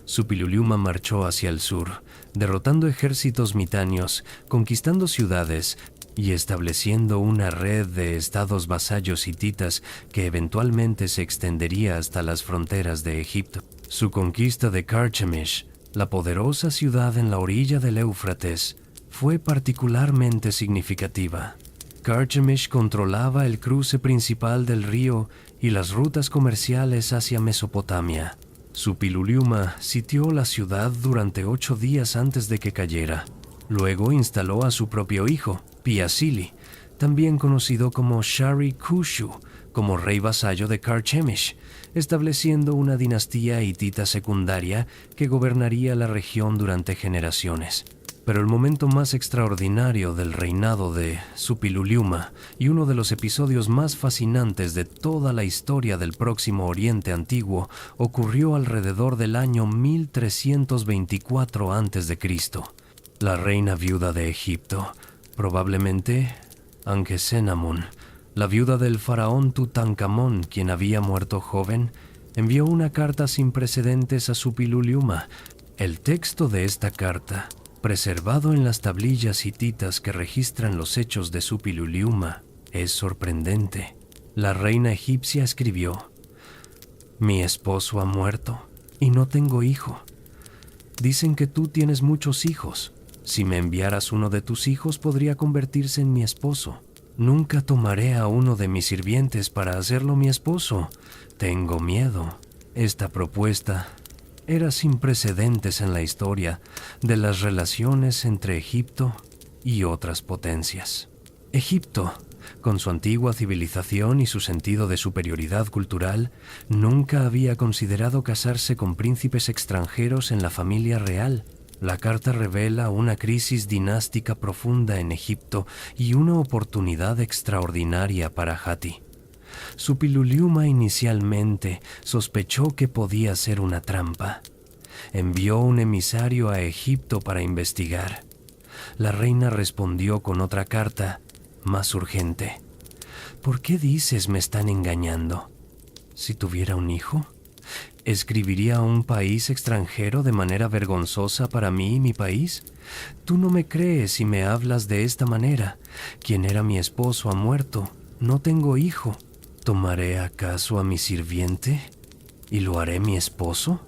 Suppiluliuma marchó hacia el sur, derrotando ejércitos mitanios, conquistando ciudades y estableciendo una red de estados vasallos hititas que eventualmente se extendería hasta las fronteras de Egipto. Su conquista de Carchemish, la poderosa ciudad en la orilla del Éufrates, fue particularmente significativa. Carchemish controlaba el cruce principal del río y las rutas comerciales hacia Mesopotamia. Suppiluliuma sitió la ciudad durante 8 días antes de que cayera. Luego instaló a su propio hijo, Piasili, también conocido como Shari-Kushu, como rey vasallo de Carchemish, estableciendo una dinastía hitita secundaria que gobernaría la región durante generaciones. Pero el momento más extraordinario del reinado de Suppiluliuma y uno de los episodios más fascinantes de toda la historia del Próximo Oriente Antiguo ocurrió alrededor del año 1324 a.C. La reina viuda de Egipto, probablemente Ankhesenamun, la viuda del faraón Tutankamón, quien había muerto joven, envió una carta sin precedentes a Suppiluliuma. El texto de esta carta, preservado en las tablillas hititas que registran los hechos de Suppiluliuma, es sorprendente. La reina egipcia escribió: «Mi esposo ha muerto y no tengo hijo. Dicen que tú tienes muchos hijos. Si me enviaras uno de tus hijos podría convertirse en mi esposo. Nunca tomaré a uno de mis sirvientes para hacerlo mi esposo. Tengo miedo». Esta propuesta era sin precedentes en la historia de las relaciones entre Egipto y otras potencias. Egipto, con su antigua civilización y su sentido de superioridad cultural, nunca había considerado casarse con príncipes extranjeros en la familia real. La carta revela una crisis dinástica profunda en Egipto y una oportunidad extraordinaria para Hati. Suppiluliuma inicialmente sospechó que podía ser una trampa. Envió un emisario a Egipto para investigar. La reina respondió con otra carta, más urgente. «¿Por qué dices me están engañando? Si tuviera un hijo, ¿escribiría a un país extranjero de manera vergonzosa para mí y mi país? Tú no me crees si me hablas de esta manera. Quien era mi esposo ha muerto. No tengo hijo. ¿Tomaré acaso a mi sirviente y lo haré mi esposo?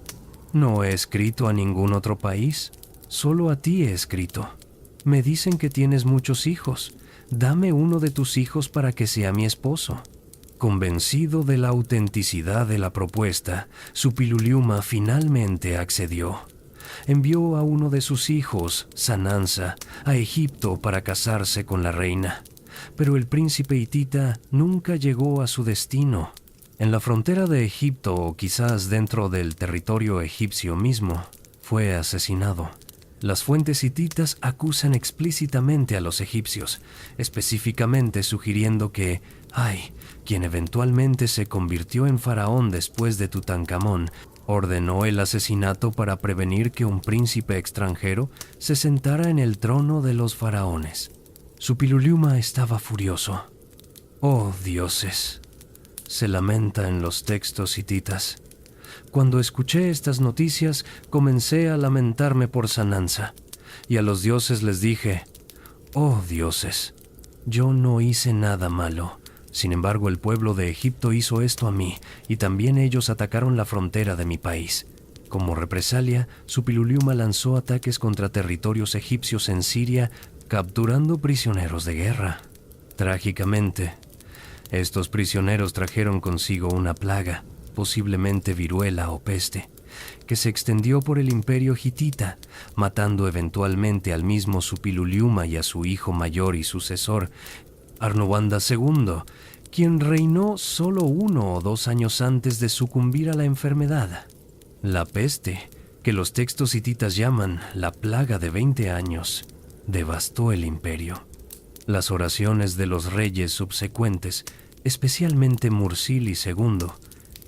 No he escrito a ningún otro país, solo a ti he escrito. Me dicen que tienes muchos hijos. Dame uno de tus hijos para que sea mi esposo». Convencido de la autenticidad de la propuesta, Suppiluliuma finalmente accedió. Envió a uno de sus hijos, Sanansa, a Egipto para casarse con la reina. Pero el príncipe hitita nunca llegó a su destino. En la frontera de Egipto, o quizás dentro del territorio egipcio mismo, fue asesinado. Las fuentes hititas acusan explícitamente a los egipcios, específicamente sugiriendo que quien eventualmente se convirtió en faraón después de Tutankamón, ordenó el asesinato para prevenir que un príncipe extranjero se sentara en el trono de los faraones. Suppiluliuma estaba furioso. «Oh dioses», se lamenta en los textos hititas. «Cuando escuché estas noticias, comencé a lamentarme por Sanansa, y a los dioses les dije: «Oh dioses, yo no hice nada malo. Sin embargo, el pueblo de Egipto hizo esto a mí, y también ellos atacaron la frontera de mi país». Como represalia, Suppiluliuma lanzó ataques contra territorios egipcios en Siria, capturando prisioneros de guerra. Trágicamente, estos prisioneros trajeron consigo una plaga, posiblemente viruela o peste, que se extendió por el imperio hitita, matando eventualmente al mismo Suppiluliuma y a su hijo mayor y sucesor, Arnuwanda II, quien reinó solo 1 o 2 años antes de sucumbir a la enfermedad. La peste, que los textos hititas llaman la plaga de 20 años, devastó el imperio. Las oraciones de los reyes subsecuentes, especialmente Mursili II,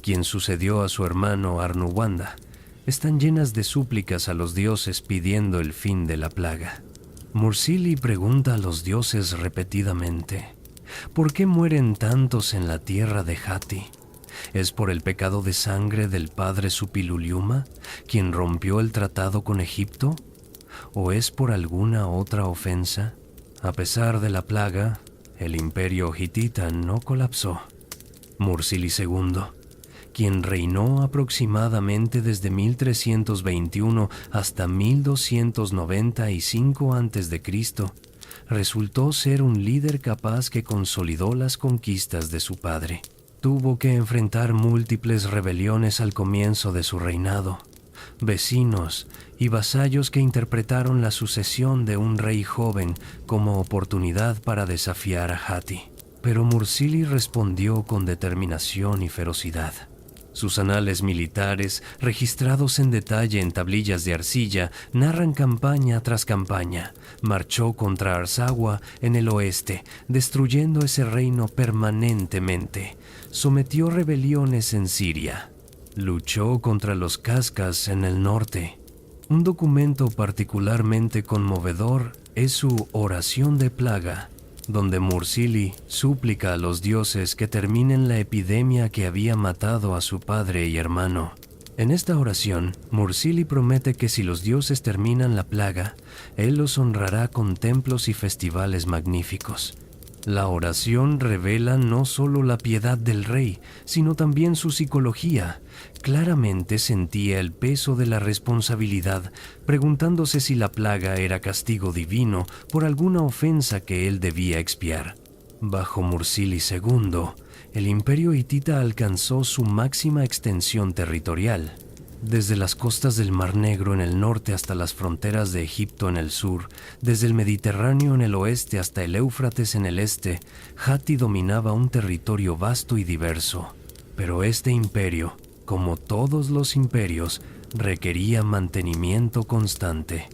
quien sucedió a su hermano Arnuwanda, están llenas de súplicas a los dioses pidiendo el fin de la plaga. Mursili pregunta a los dioses repetidamente: ¿Por qué mueren tantos en la tierra de Hatti? ¿Es por el pecado de sangre del padre Suppiluliuma, quien rompió el tratado con Egipto? ¿O es por alguna otra ofensa? A pesar de la plaga, el imperio hitita no colapsó. Mursili II, quien reinó aproximadamente desde 1321 hasta 1295 a.C., resultó ser un líder capaz que consolidó las conquistas de su padre. Tuvo que enfrentar múltiples rebeliones al comienzo de su reinado, vecinos y vasallos que interpretaron la sucesión de un rey joven como oportunidad para desafiar a Hatti. Pero Mursili respondió con determinación y ferocidad. Sus anales militares, registrados en detalle en tablillas de arcilla, narran campaña tras campaña. Marchó contra Arzawa en el oeste, destruyendo ese reino permanentemente. Sometió rebeliones en Siria. Luchó contra los Cascas en el norte. Un documento particularmente conmovedor es su Oración de Plaga, donde Mursili súplica a los dioses que terminen la epidemia que había matado a su padre y hermano. En esta oración, Mursili promete que si los dioses terminan la plaga, él los honrará con templos y festivales magníficos. La oración revela no solo la piedad del rey, sino también su psicología. Claramente sentía el peso de la responsabilidad, preguntándose si la plaga era castigo divino por alguna ofensa que él debía expiar. Bajo Mursili II, el imperio hitita alcanzó su máxima extensión territorial. Desde las costas del Mar Negro en el norte hasta las fronteras de Egipto en el sur, desde el Mediterráneo en el oeste hasta el Éufrates en el este, Hatti dominaba un territorio vasto y diverso. Pero este imperio, como todos los imperios, requería mantenimiento constante.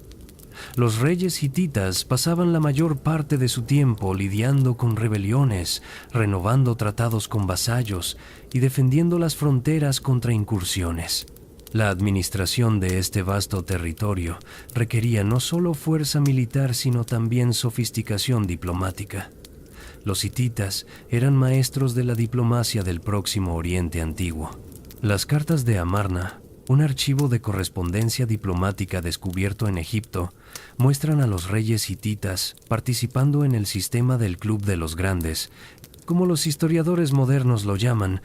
Los reyes hititas pasaban la mayor parte de su tiempo lidiando con rebeliones, renovando tratados con vasallos y defendiendo las fronteras contra incursiones. La administración de este vasto territorio requería no solo fuerza militar, sino también sofisticación diplomática. Los hititas eran maestros de la diplomacia del Próximo Oriente Antiguo. Las cartas de Amarna, un archivo de correspondencia diplomática descubierto en Egipto, muestran a los reyes hititas participando en el sistema del Club de los Grandes, como los historiadores modernos lo llaman,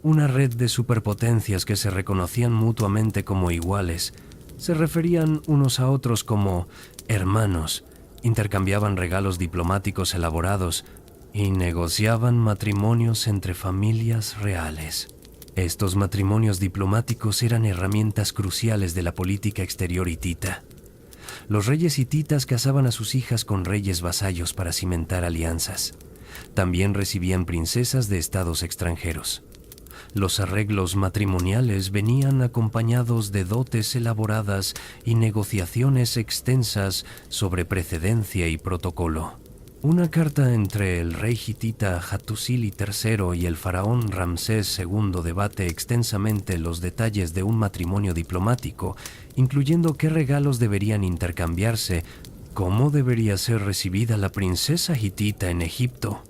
una red de superpotencias que se reconocían mutuamente como iguales. Se referían unos a otros como hermanos, intercambiaban regalos diplomáticos elaborados y negociaban matrimonios entre familias reales. Estos matrimonios diplomáticos eran herramientas cruciales de la política exterior hitita. Los reyes hititas casaban a sus hijas con reyes vasallos para cimentar alianzas. También recibían princesas de estados extranjeros. Los arreglos matrimoniales venían acompañados de dotes elaboradas y negociaciones extensas sobre precedencia y protocolo. Una carta entre el rey hitita Hattusili III y el faraón Ramsés II debate extensamente los detalles de un matrimonio diplomático, incluyendo qué regalos deberían intercambiarse, cómo debería ser recibida la princesa hitita en Egipto,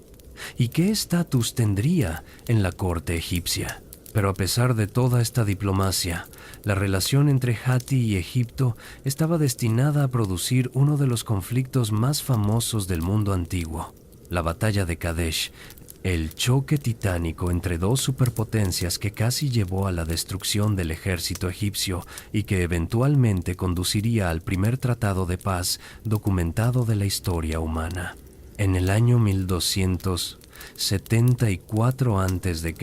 y qué estatus tendría en la corte egipcia. Pero a pesar de toda esta diplomacia, la relación entre Hatti y Egipto estaba destinada a producir uno de los conflictos más famosos del mundo antiguo, la batalla de Kadesh, el choque titánico entre dos superpotencias que casi llevó a la destrucción del ejército egipcio y que eventualmente conduciría al primer tratado de paz documentado de la historia humana. En el año 1274 a.C.,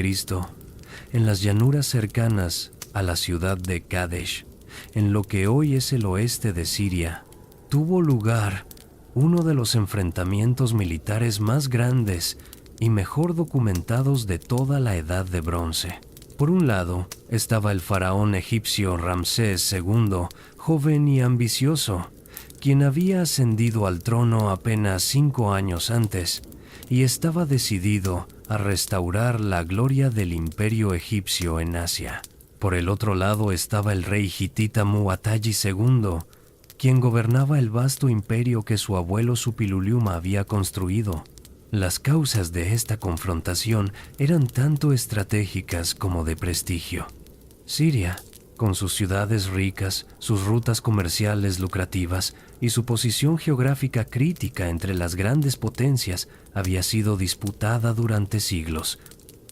en las llanuras cercanas a la ciudad de Kadesh, en lo que hoy es el oeste de Siria, tuvo lugar uno de los enfrentamientos militares más grandes y mejor documentados de toda la Edad de Bronce. Por un lado, estaba el faraón egipcio Ramsés II, joven y ambicioso, quien había ascendido al trono apenas 5 años antes y estaba decidido a restaurar la gloria del imperio egipcio en Asia. Por el otro lado estaba el rey hitita Mu'taji II, quien gobernaba el vasto imperio que su abuelo Suppiluliuma había construido. Las causas de esta confrontación eran tanto estratégicas como de prestigio. Siria, con sus ciudades ricas, sus rutas comerciales lucrativas y su posición geográfica crítica entre las grandes potencias, había sido disputada durante siglos.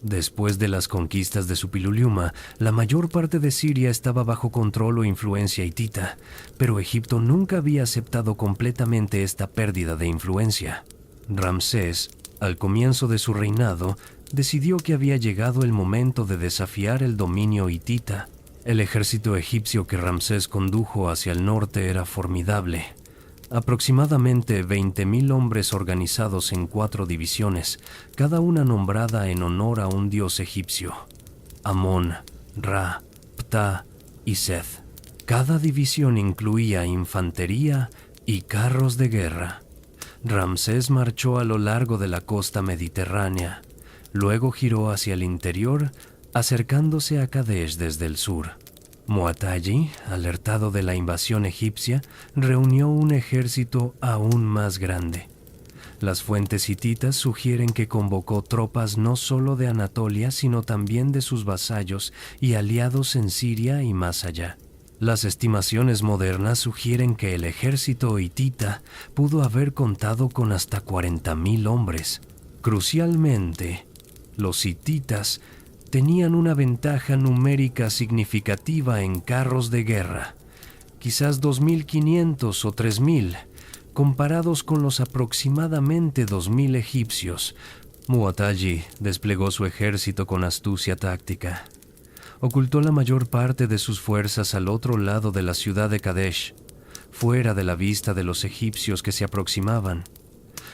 Después de las conquistas de Suppiluliuma, la mayor parte de Siria estaba bajo control o influencia hitita, pero Egipto nunca había aceptado completamente esta pérdida de influencia. Ramsés, al comienzo de su reinado, decidió que había llegado el momento de desafiar el dominio hitita. El ejército egipcio que Ramsés condujo hacia el norte era formidable. Aproximadamente 20.000 hombres organizados en 4 divisiones, cada una nombrada en honor a un dios egipcio: Amón, Ra, Ptah y Seth. Cada división incluía infantería y carros de guerra. Ramsés marchó a lo largo de la costa mediterránea, luego giró hacia el interior, acercándose a Kadesh desde el sur. Mu'atalli, alertado de la invasión egipcia, reunió un ejército aún más grande. Las fuentes hititas sugieren que convocó tropas no solo de Anatolia, sino también de sus vasallos y aliados en Siria y más allá. Las estimaciones modernas sugieren que el ejército hitita pudo haber contado con hasta 40.000 hombres. Crucialmente, los hititas tenían una ventaja numérica significativa en carros de guerra, quizás 2.500 o 3.000, comparados con los aproximadamente 2.000 egipcios. Mu'atalli desplegó su ejército con astucia táctica. Ocultó la mayor parte de sus fuerzas al otro lado de la ciudad de Kadesh, fuera de la vista de los egipcios que se aproximaban.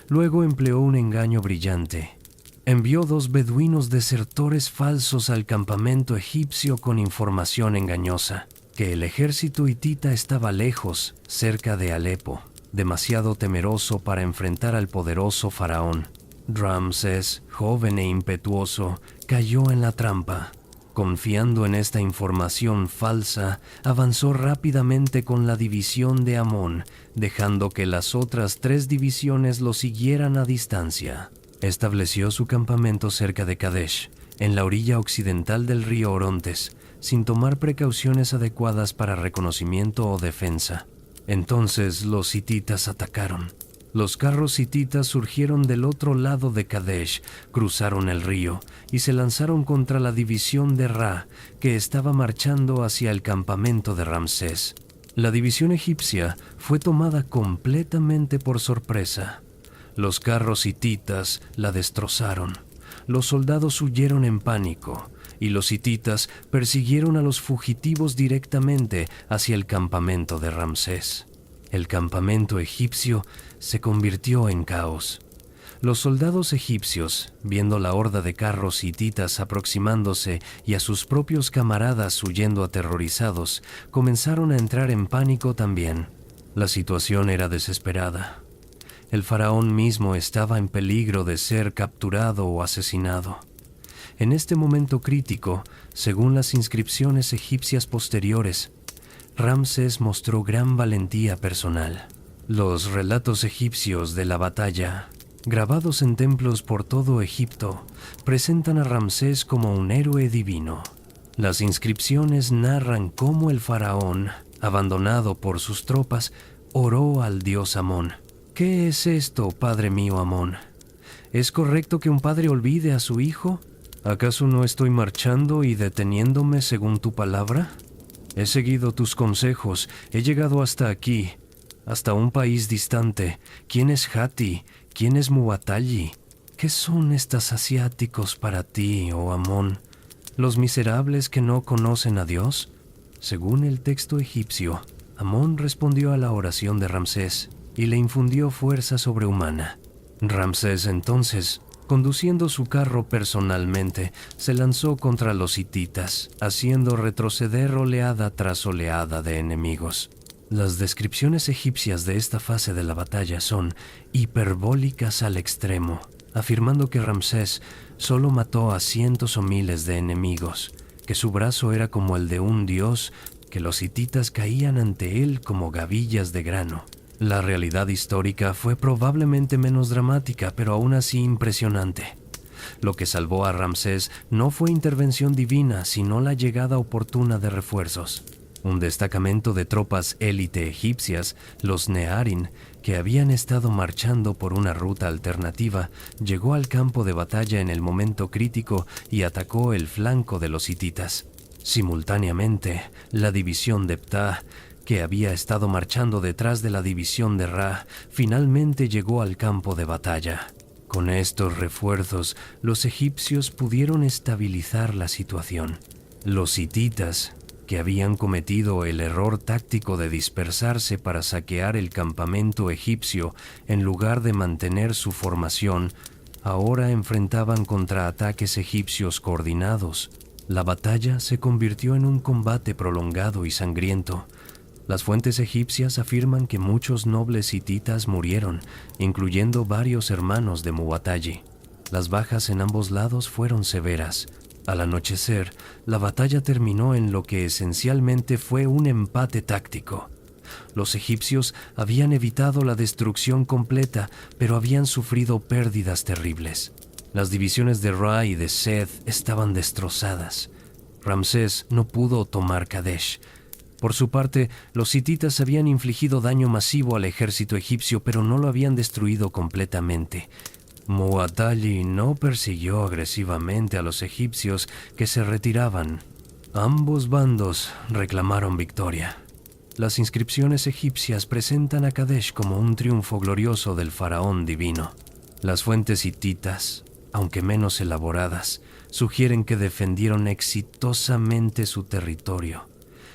Luego empleó un engaño brillante. Envió 2 beduinos desertores falsos al campamento egipcio con información engañosa, que el ejército hitita estaba lejos, cerca de Alepo, demasiado temeroso para enfrentar al poderoso faraón. Ramsés, joven e impetuoso, cayó en la trampa. Confiando en esta información falsa, avanzó rápidamente con la división de Amón, dejando que las otras 3 divisiones lo siguieran a distancia. Estableció su campamento cerca de Kadesh, en la orilla occidental del río Orontes, sin tomar precauciones adecuadas para reconocimiento o defensa. Entonces los hititas atacaron. Los carros hititas surgieron del otro lado de Kadesh, cruzaron el río y se lanzaron contra la división de Ra, que estaba marchando hacia el campamento de Ramsés. La división egipcia fue tomada completamente por sorpresa. Los carros hititas la destrozaron. Los soldados huyeron en pánico y los hititas persiguieron a los fugitivos directamente hacia el campamento de Ramsés. El campamento egipcio se convirtió en caos. Los soldados egipcios, viendo la horda de carros hititas aproximándose y a sus propios camaradas huyendo aterrorizados, comenzaron a entrar en pánico también. La situación era desesperada. El faraón mismo estaba en peligro de ser capturado o asesinado. En este momento crítico, según las inscripciones egipcias posteriores, Ramsés mostró gran valentía personal. Los relatos egipcios de la batalla, grabados en templos por todo Egipto, presentan a Ramsés como un héroe divino. Las inscripciones narran cómo el faraón, abandonado por sus tropas, oró al dios Amón. ¿Qué es esto, padre mío Amón? ¿Es correcto que un padre olvide a su hijo? ¿Acaso no estoy marchando y deteniéndome según tu palabra? He seguido tus consejos, he llegado hasta aquí, hasta un país distante. ¿Quién es Hati? ¿Quién es Mu'atalli? ¿Qué son estos asiáticos para ti, oh Amón? ¿Los miserables que no conocen a Dios? Según el texto egipcio, Amón respondió a la oración de Ramsés y le infundió fuerza sobrehumana. Ramsés entonces, conduciendo su carro personalmente, se lanzó contra los hititas, haciendo retroceder oleada tras oleada de enemigos. Las descripciones egipcias de esta fase de la batalla son hiperbólicas al extremo, afirmando que Ramsés solo mató a cientos o miles de enemigos, que su brazo era como el de un dios, que los hititas caían ante él como gavillas de grano, La realidad histórica fue probablemente menos dramática, pero aún así impresionante. Lo que salvó a Ramsés no fue intervención divina, sino la llegada oportuna de refuerzos. Un destacamento de tropas élite egipcias, los Nearin, que habían estado marchando por una ruta alternativa, llegó al campo de batalla en el momento crítico y atacó el flanco de los hititas. Simultáneamente, la división de Ptah, que había estado marchando detrás de la división de Ra, finalmente llegó al campo de batalla. Con estos refuerzos, los egipcios pudieron estabilizar la situación. Los hititas, que habían cometido el error táctico de dispersarse para saquear el campamento egipcio en lugar de mantener su formación, ahora enfrentaban contraataques egipcios coordinados. La batalla se convirtió en un combate prolongado y sangriento. Las fuentes egipcias afirman que muchos nobles hititas murieron, incluyendo varios hermanos de Muwatalli. Las bajas en ambos lados fueron severas. Al anochecer, la batalla terminó en lo que esencialmente fue un empate táctico. Los egipcios habían evitado la destrucción completa, pero habían sufrido pérdidas terribles. Las divisiones de Ra y de Seth estaban destrozadas. Ramsés no pudo tomar Kadesh. Por su parte, los hititas habían infligido daño masivo al ejército egipcio, pero no lo habían destruido completamente. Muwatalli no persiguió agresivamente a los egipcios que se retiraban. Ambos bandos reclamaron victoria. Las inscripciones egipcias presentan a Kadesh como un triunfo glorioso del faraón divino. Las fuentes hititas, aunque menos elaboradas, sugieren que defendieron exitosamente su territorio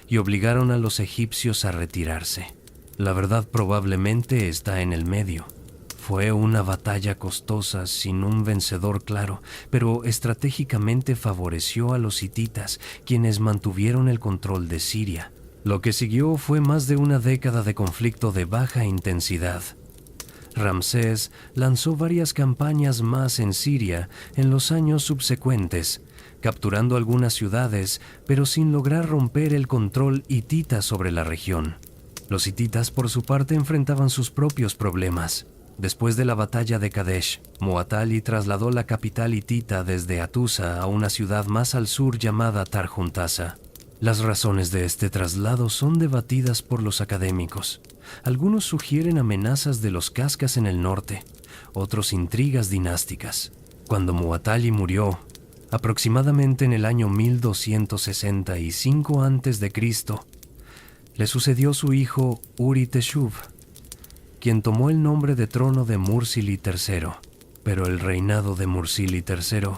y obligaron a los egipcios a retirarse. La verdad probablemente está en el medio. Fue una batalla costosa sin un vencedor claro, pero estratégicamente favoreció a los hititas, quienes mantuvieron el control de Siria. Lo que siguió fue más de una década de conflicto de baja intensidad. Ramsés lanzó varias campañas más en Siria en los años subsecuentes, capturando algunas ciudades, pero sin lograr romper el control hitita sobre la región. Los hititas, por su parte, enfrentaban sus propios problemas. Después de la batalla de Kadesh, Muwatalli trasladó la capital hitita desde Atusa a una ciudad más al sur llamada Tarhuntasa. Las razones de este traslado son debatidas por los académicos. Algunos sugieren amenazas de los Cascas en el norte, otros intrigas dinásticas. Cuando Muwatalli murió, aproximadamente en el año 1265 a.C., le sucedió su hijo Uri-Teshub, quien tomó el nombre de trono de Mursili III. Pero el reinado de Mursili III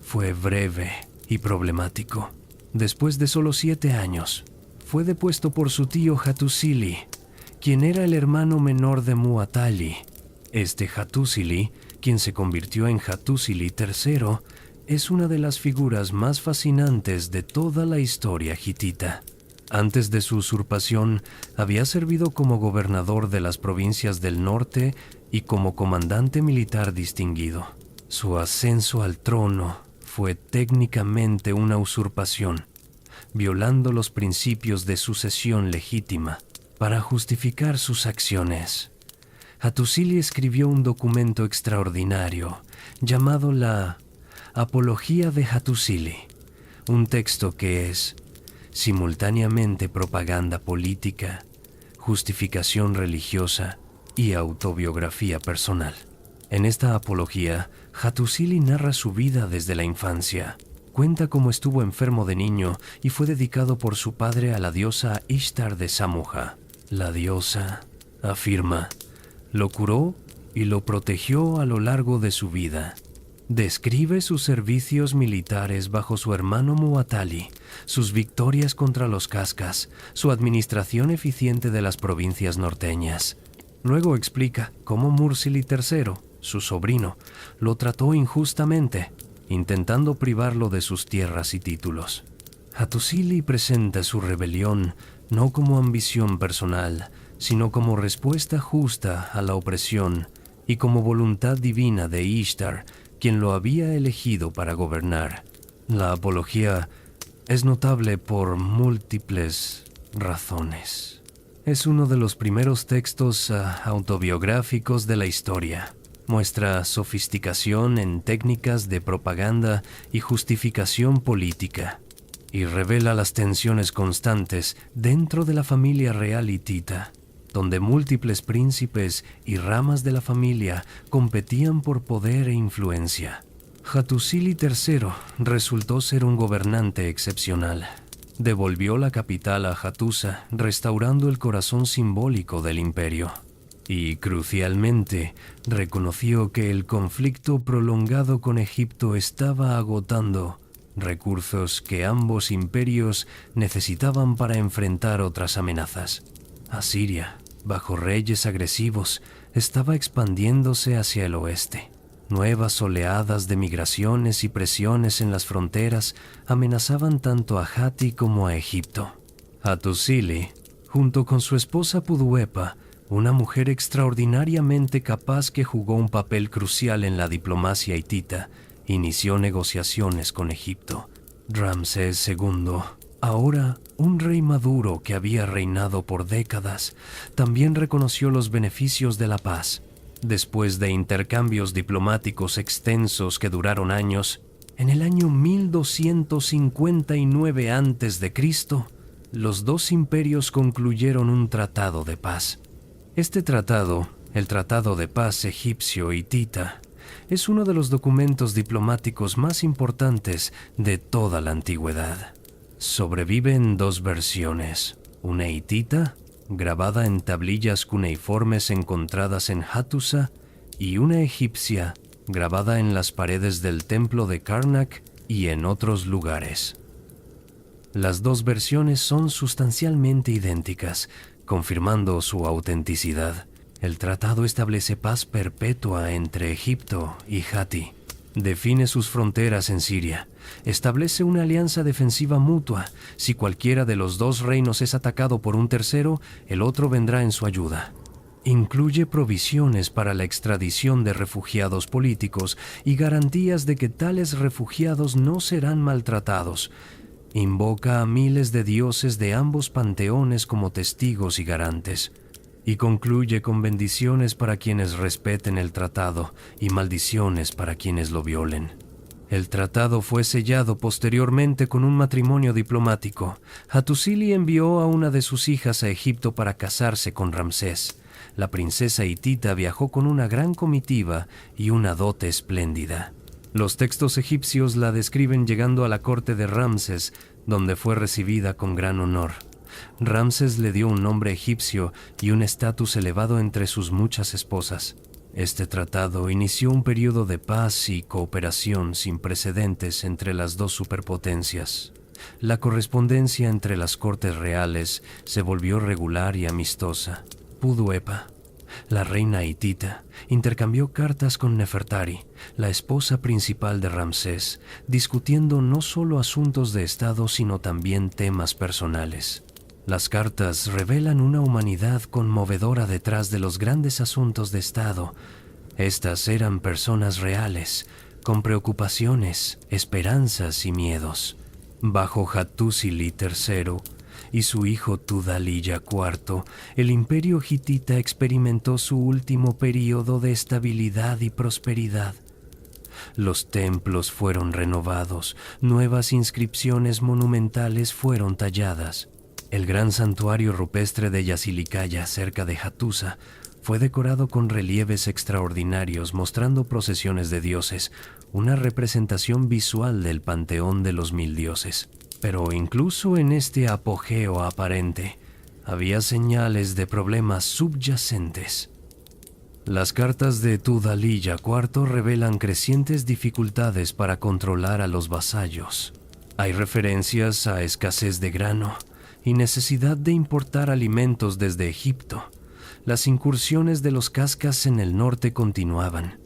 fue breve y problemático. Después de solo 7 años, fue depuesto por su tío Hattusili, quien era el hermano menor de Muwatalli. Este Hattusili, quien se convirtió en Hattusili III, es una de las figuras más fascinantes de toda la historia hitita. Antes de su usurpación, había servido como gobernador de las provincias del norte y como comandante militar distinguido. Su ascenso al trono fue técnicamente una usurpación, violando los principios de sucesión legítima para justificar sus acciones. Hattusili escribió un documento extraordinario llamado la Apología de Hattusili, un texto que es simultáneamente propaganda política, justificación religiosa y autobiografía personal. En esta apología, Hattusili narra su vida desde la infancia. Cuenta cómo estuvo enfermo de niño y fue dedicado por su padre a la diosa Ishtar de Samoja. La diosa, afirma, lo curó y lo protegió a lo largo de su vida. Describe sus servicios militares bajo su hermano Muwatalli, sus victorias contra los Cascas, su administración eficiente de las provincias norteñas. Luego explica cómo Mursili III, su sobrino, lo trató injustamente, intentando privarlo de sus tierras y títulos. Hattusili presenta su rebelión no como ambición personal, sino como respuesta justa a la opresión y como voluntad divina de Ishtar, quien lo había elegido para gobernar. La apología es notable por múltiples razones. Es uno de los primeros textos autobiográficos de la historia. Muestra sofisticación en técnicas de propaganda y justificación política, y revela las tensiones constantes dentro de la familia real hitita, donde múltiples príncipes y ramas de la familia competían por poder e influencia. Hattusili III resultó ser un gobernante excepcional. Devolvió la capital a Hattusa, restaurando el corazón simbólico del imperio. Y, crucialmente, reconoció que el conflicto prolongado con Egipto estaba agotando recursos que ambos imperios necesitaban para enfrentar otras amenazas. Asiria, bajo reyes agresivos, estaba expandiéndose hacia el oeste. Nuevas oleadas de migraciones y presiones en las fronteras amenazaban tanto a Hatti como a Egipto. Hattusili, junto con su esposa Puduepa, una mujer extraordinariamente capaz que jugó un papel crucial en la diplomacia hitita, inició negociaciones con Egipto. Ramsés II, ahora un rey maduro que había reinado por décadas, también reconoció los beneficios de la paz. Después de intercambios diplomáticos extensos que duraron años, en el año 1259 a.C., los dos imperios concluyeron un tratado de paz. Este tratado, el Tratado de Paz Egipcio-Hitita, es uno de los documentos diplomáticos más importantes de toda la antigüedad. Sobreviven dos versiones, una hitita, grabada en tablillas cuneiformes encontradas en Hattusa, y una egipcia, grabada en las paredes del templo de Karnak y en otros lugares. Las dos versiones son sustancialmente idénticas, confirmando su autenticidad. El tratado establece paz perpetua entre Egipto y Hatti. Define sus fronteras en Siria. Establece una alianza defensiva mutua. Si cualquiera de los dos reinos es atacado por un tercero, el otro vendrá en su ayuda. Incluye provisiones para la extradición de refugiados políticos y garantías de que tales refugiados no serán maltratados. Invoca a miles de dioses de ambos panteones como testigos y garantes. Y concluye con bendiciones para quienes respeten el tratado y maldiciones para quienes lo violen. El tratado fue sellado posteriormente con un matrimonio diplomático. Hattusili envió a una de sus hijas a Egipto para casarse con Ramsés. La princesa hitita viajó con una gran comitiva y una dote espléndida. Los textos egipcios la describen llegando a la corte de Ramsés, donde fue recibida con gran honor. Ramsés le dio un nombre egipcio y un estatus elevado entre sus muchas esposas. Este tratado inició un periodo de paz y cooperación sin precedentes entre las dos superpotencias. La correspondencia entre las cortes reales se volvió regular y amistosa. Puduepa, la reina hitita, intercambió cartas con Nefertari, la esposa principal de Ramsés, discutiendo no solo asuntos de Estado sino también temas personales. Las cartas revelan una humanidad conmovedora detrás de los grandes asuntos de Estado. Estas eran personas reales, con preocupaciones, esperanzas y miedos. Bajo Hattusili III y su hijo Tudhaliya IV, el imperio hitita experimentó su último período de estabilidad y prosperidad. Los templos fueron renovados, nuevas inscripciones monumentales fueron talladas. El gran santuario rupestre de Yasilicaya, cerca de Hattusa, fue decorado con relieves extraordinarios mostrando procesiones de dioses, una representación visual del panteón de los 1000 dioses. Pero incluso en este apogeo aparente, había señales de problemas subyacentes. Las cartas de Tudhaliya IV revelan crecientes dificultades para controlar a los vasallos. Hay referencias a escasez de grano y necesidad de importar alimentos desde Egipto. Las incursiones de los cascas en el norte continuaban.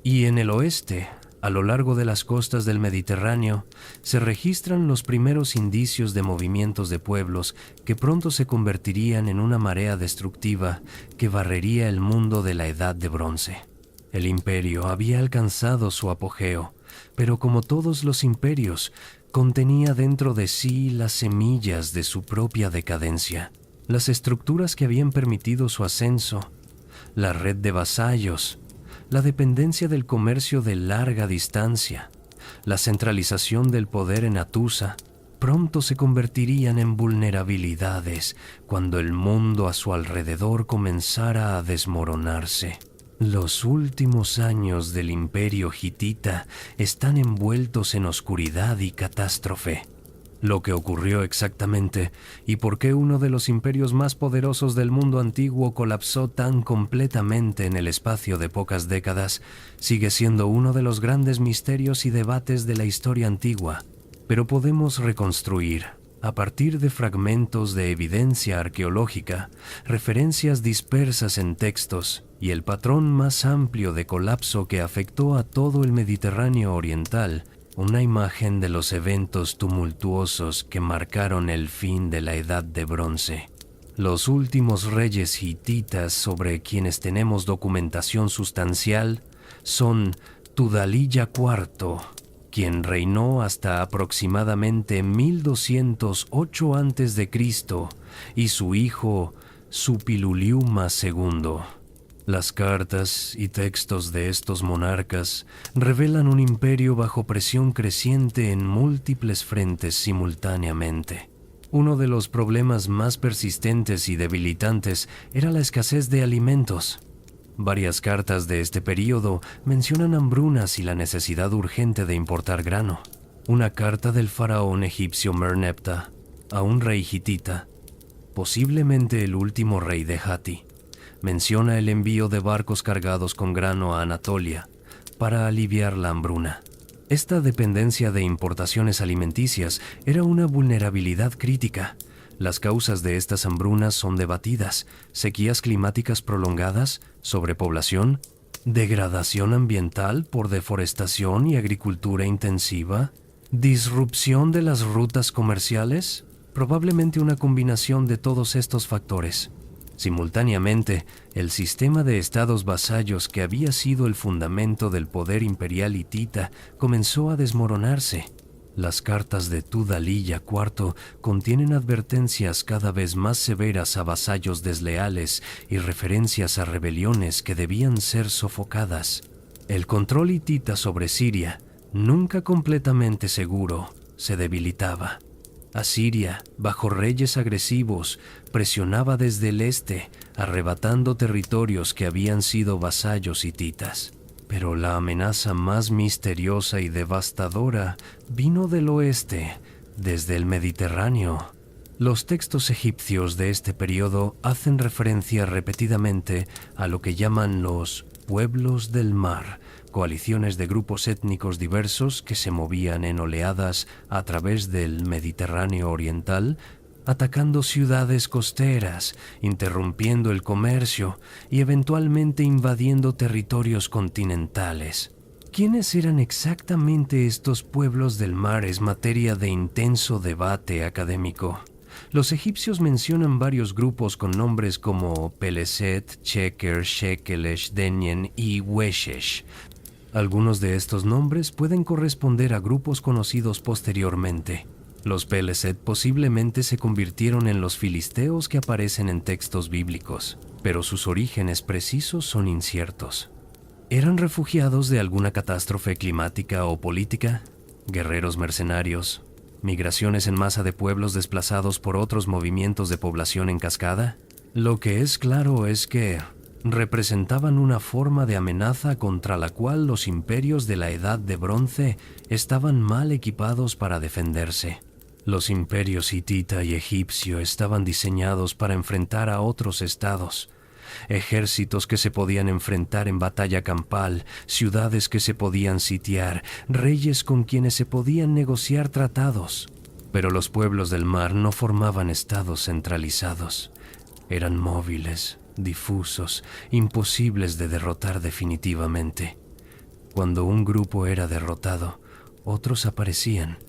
Y en el oeste, a lo largo de las costas del Mediterráneo, se registran los primeros indicios de movimientos de pueblos que pronto se convertirían en una marea destructiva que barrería el mundo de la Edad de Bronce. El imperio había alcanzado su apogeo, pero como todos los imperios, contenía dentro de sí las semillas de su propia decadencia. las estructuras que habían permitido su ascenso, la red de vasallos, la dependencia del comercio de larga distancia, la centralización del poder en Atusa, pronto se convertirían en vulnerabilidades cuando el mundo a su alrededor comenzara a desmoronarse. Los últimos años del imperio hitita están envueltos en oscuridad y catástrofe. Lo que ocurrió exactamente y por qué uno de los imperios más poderosos del mundo antiguo colapsó tan completamente en el espacio de pocas décadas sigue siendo uno de los grandes misterios y debates de la historia antigua, pero podemos reconstruir, a partir de fragmentos de evidencia arqueológica, referencias dispersas en textos y el patrón más amplio de colapso que afectó a todo el Mediterráneo oriental, una imagen de los eventos tumultuosos que marcaron el fin de la Edad de Bronce. Los últimos reyes hititas sobre quienes tenemos documentación sustancial son Tudaliya IV, quien reinó hasta aproximadamente 1208 a.C., y su hijo Suppiluliuma II. Las cartas y textos de estos monarcas revelan un imperio bajo presión creciente en múltiples frentes simultáneamente. Uno de los problemas más persistentes y debilitantes era la escasez de alimentos. Varias cartas de este período mencionan hambrunas y la necesidad urgente de importar grano. Una carta del faraón egipcio Merneptah a un rey hitita, posiblemente el último rey de Hatti, menciona el envío de barcos cargados con grano a Anatolia para aliviar la hambruna. Esta dependencia de importaciones alimenticias era una vulnerabilidad crítica. Las causas de estas hambrunas son debatidas: sequías climáticas prolongadas, sobrepoblación, degradación ambiental por deforestación y agricultura intensiva, disrupción de las rutas comerciales, probablemente una combinación de todos estos factores. Simultáneamente, el sistema de estados vasallos que había sido el fundamento del poder imperial hitita comenzó a desmoronarse. Las cartas de Tudaliya IV contienen advertencias cada vez más severas a vasallos desleales y referencias a rebeliones que debían ser sofocadas. El control hitita sobre Siria, nunca completamente seguro, se debilitaba. Asiria, bajo reyes agresivos, presionaba desde el este, arrebatando territorios que habían sido vasallos hititas. Pero la amenaza más misteriosa y devastadora vino del oeste, desde el Mediterráneo. Los textos egipcios de este periodo hacen referencia repetidamente a lo que llaman los pueblos del mar, coaliciones de grupos étnicos diversos que se movían en oleadas a través del Mediterráneo oriental, atacando ciudades costeras, interrumpiendo el comercio y eventualmente invadiendo territorios continentales. ¿Quiénes eran exactamente estos pueblos del mar? Es materia de intenso debate académico. Los egipcios mencionan varios grupos con nombres como Peleset, Sheker, Shekelesh, Denyen y Weshesh. Algunos de estos nombres pueden corresponder a grupos conocidos posteriormente. Los Peleset posiblemente se convirtieron en los filisteos que aparecen en textos bíblicos, pero sus orígenes precisos son inciertos. ¿Eran refugiados de alguna catástrofe climática o política? ¿Guerreros mercenarios? ¿Migraciones en masa de pueblos desplazados por otros movimientos de población en cascada? Lo que es claro es que representaban una forma de amenaza contra la cual los imperios de la Edad de Bronce estaban mal equipados para defenderse. Los imperios hitita y egipcio estaban diseñados para enfrentar a otros estados, ejércitos que se podían enfrentar en batalla campal, ciudades que se podían sitiar, reyes con quienes se podían negociar tratados. Pero los pueblos del mar no formaban estados centralizados. Eran móviles, difusos, imposibles de derrotar definitivamente. Cuando un grupo era derrotado, otros aparecían,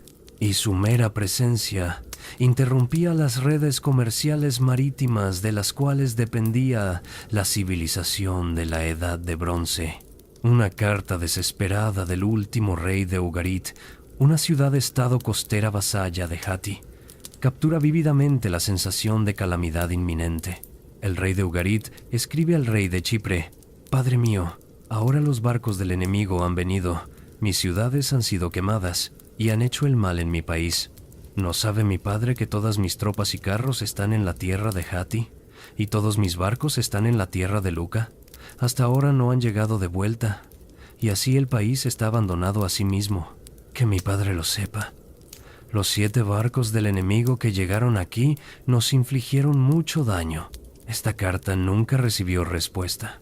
y su mera presencia interrumpía las redes comerciales marítimas de las cuales dependía la civilización de la Edad de Bronce. Una carta desesperada del último rey de Ugarit, una ciudad-estado costera vasalla de Hatti, captura vívidamente la sensación de calamidad inminente. El rey de Ugarit escribe al rey de Chipre: «Padre mío, ahora los barcos del enemigo han venido, mis ciudades han sido quemadas y han hecho el mal en mi país. ¿No sabe mi padre que todas mis tropas y carros están en la tierra de Hati y todos mis barcos están en la tierra de Luca? Hasta ahora no han llegado de vuelta, y así el país está abandonado a sí mismo. Que mi padre lo sepa. Los 7 barcos del enemigo que llegaron aquí nos infligieron mucho daño». Esta carta nunca recibió respuesta.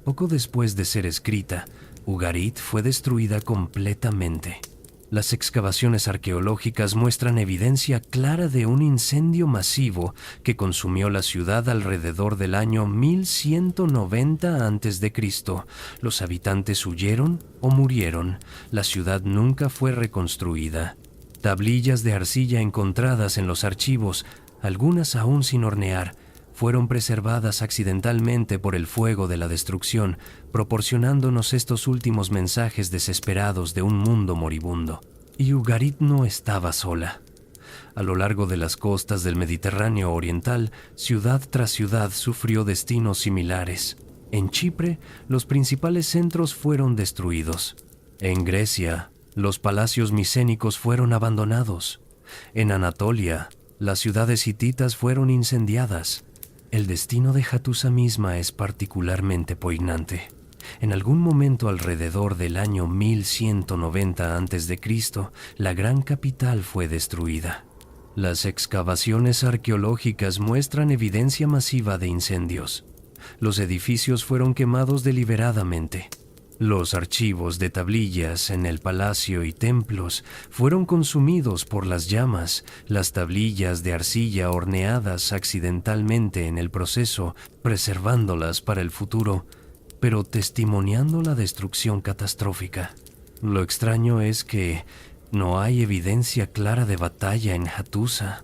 Poco después de ser escrita, Ugarit fue destruida completamente. Las excavaciones arqueológicas muestran evidencia clara de un incendio masivo que consumió la ciudad alrededor del año 1190 a.C. Los habitantes huyeron o murieron. La ciudad nunca fue reconstruida. Tablillas de arcilla encontradas en los archivos, algunas aún sin hornear, fueron preservadas accidentalmente por el fuego de la destrucción, proporcionándonos estos últimos mensajes desesperados de un mundo moribundo. Y Ugarit no estaba sola. A lo largo de las costas del Mediterráneo oriental, ciudad tras ciudad sufrió destinos similares. En Chipre, los principales centros fueron destruidos. En Grecia, los palacios micénicos fueron abandonados. En Anatolia, las ciudades hititas fueron incendiadas. El destino de Hattusa misma es particularmente poignante. En algún momento alrededor del año 1190 a.C., la gran capital fue destruida. Las excavaciones arqueológicas muestran evidencia masiva de incendios. Los edificios fueron quemados deliberadamente. Los archivos de tablillas en el palacio y templos fueron consumidos por las llamas, las tablillas de arcilla horneadas accidentalmente en el proceso, preservándolas para el futuro, pero testimoniando la destrucción catastrófica. Lo extraño es que no hay evidencia clara de batalla en Hattusa.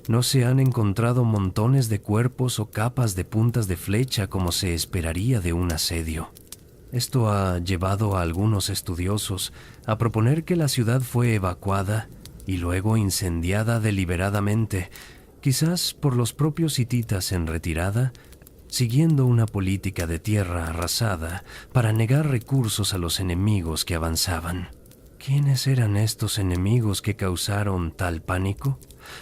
No se han encontrado montones de cuerpos o capas de puntas de flecha como se esperaría de un asedio. Esto ha llevado a algunos estudiosos a proponer que la ciudad fue evacuada y luego incendiada deliberadamente, quizás por los propios hititas en retirada, siguiendo una política de tierra arrasada para negar recursos a los enemigos que avanzaban. ¿Quiénes eran estos enemigos que causaron tal pánico?